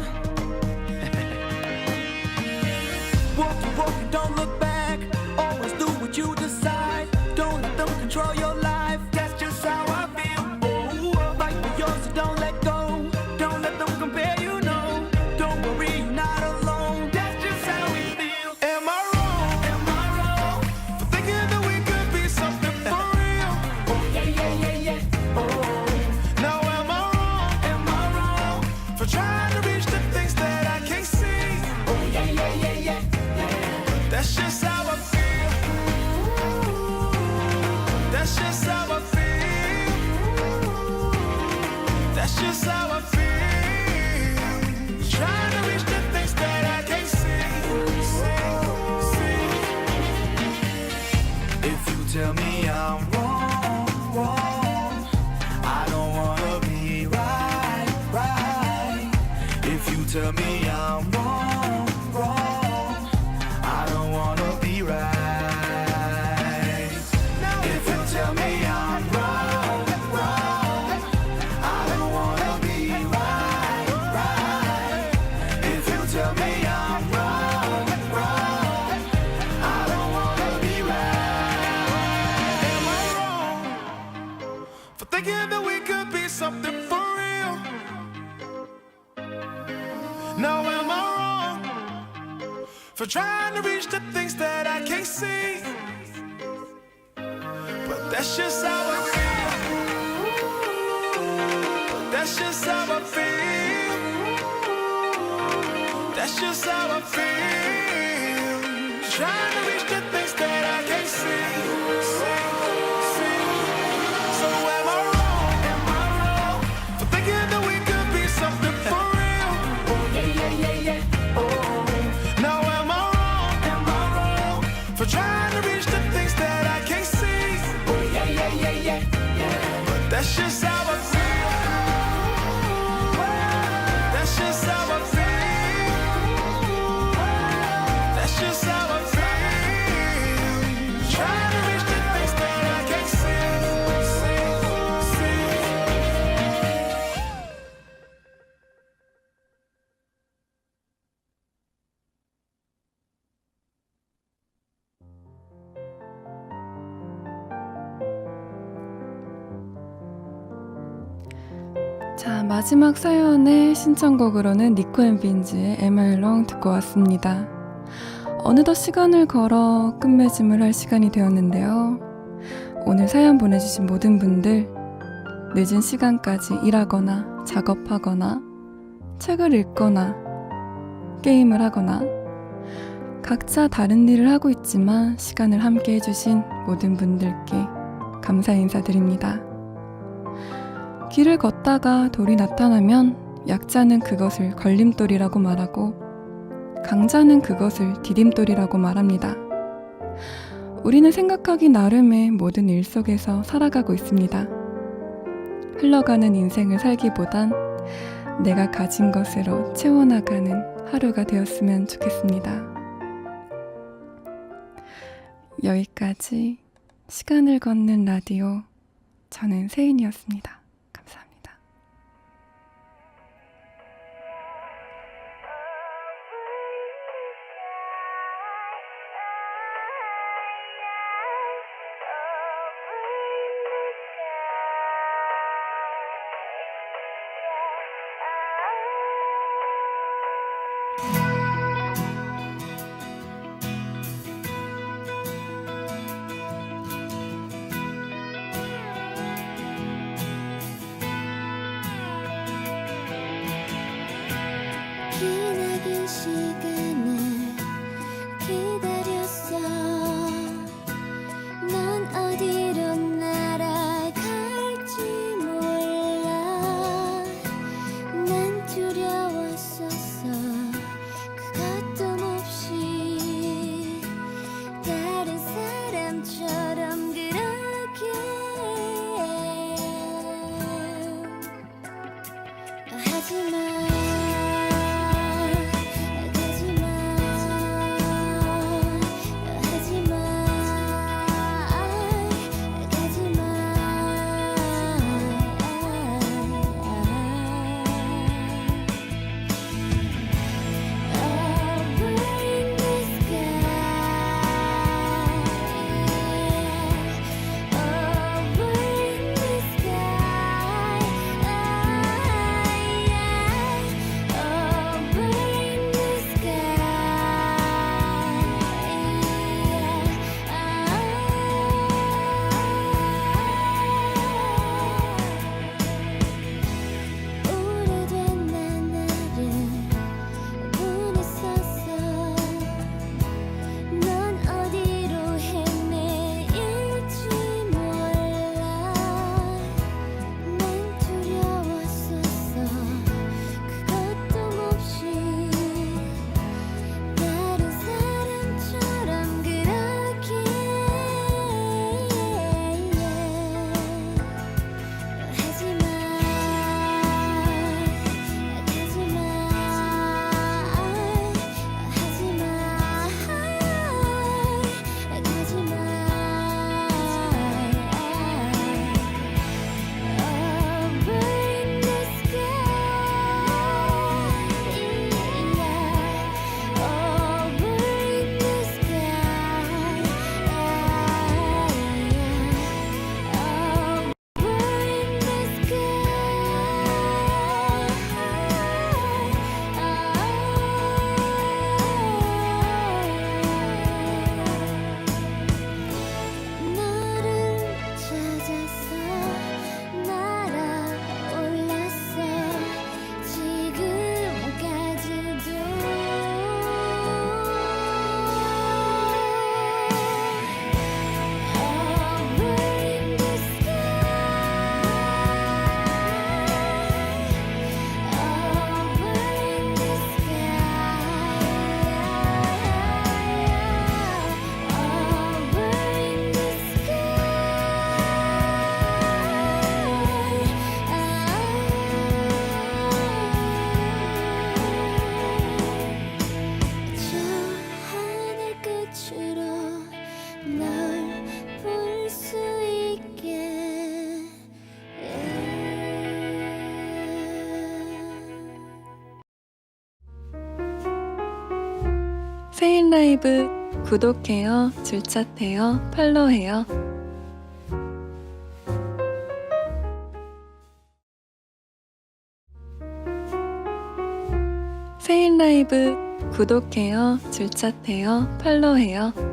Walk, don't look back. Always do what you decide. Don't let them control your life. That's just how I feel. Oh, fight for yours, so don't let go. Don't let them compare, you know. Don't worry, you're not alone. That's just how we feel. Am I wrong? Am I wrong for thinking that we could be something for real? Oh yeah. Oh, now am I wrong? Am I wrong for trying to reach the things that I can't see? Oh yeah. That's just how I feel. That's just how I feel. That's just how I feel. Trying to reach the things that I can't see. If you tell me I'm wrong, I don't wanna be right. If you tell me I'm wrong, I don't wanna be right. If you tell me I'm wrong, I don't wanna be right. If you tell me I'm wrong, I don't wanna be right. Am I wrong for thinking that we could be something for real? Now am I wrong for trying to reach the things that I can't see? But that's just how I feel. That's just how I feel. That's just how I feel. Trying to reach the things that I can't see. So am I wrong for thinking that we could be something for real? Oh yeah. Oh, now am I wrong for trying to reach the things that I can't see? Oh yeah. But that's just how I feel. That's just how I feel. That's just how I feel. Trying to reach the things that I can't see. 자, 마지막 사연의 신청곡으로는 니코 앤 빈즈의 Am I Wrong 듣고 왔습니다. 어느덧 시간을 걸어 끝맺음을 할 시간이 되었는데요. 오늘 사연 보내주신 모든 분들, 늦은 시간까지 일하거나 작업하거나 책을 읽거나 게임을 하거나 각자 다른 일을 하고 있지만 시간을 함께 해주신 모든 분들께 감사 인사드립니다. 길을 걷다가 돌이 나타나면 약자는 그것을 걸림돌이라고 말하고 강자는 그것을 디딤돌이라고 말합니다. 우리는 생각하기 나름의 모든 일 속에서 살아가고 있습니다. 흘러가는 인생을 살기보단 내가 가진 것으로 채워나가는 하루가 되었으면 좋겠습니다. 여기까지 시간을 걷는 라디오, 저는 세인이었습니다. 감사합니다. 기나긴 시간을 기다렸어. 넌 어디로 날아갈지 몰라. 난 두려웠었어. 그것도 몹시 다른 사람처럼 그렇게. 하지만 세인 라이브 구독해요, 줄챗해요, 팔로우해요. 세인 라이브 구독해요, 줄챗해요, 팔로우해요.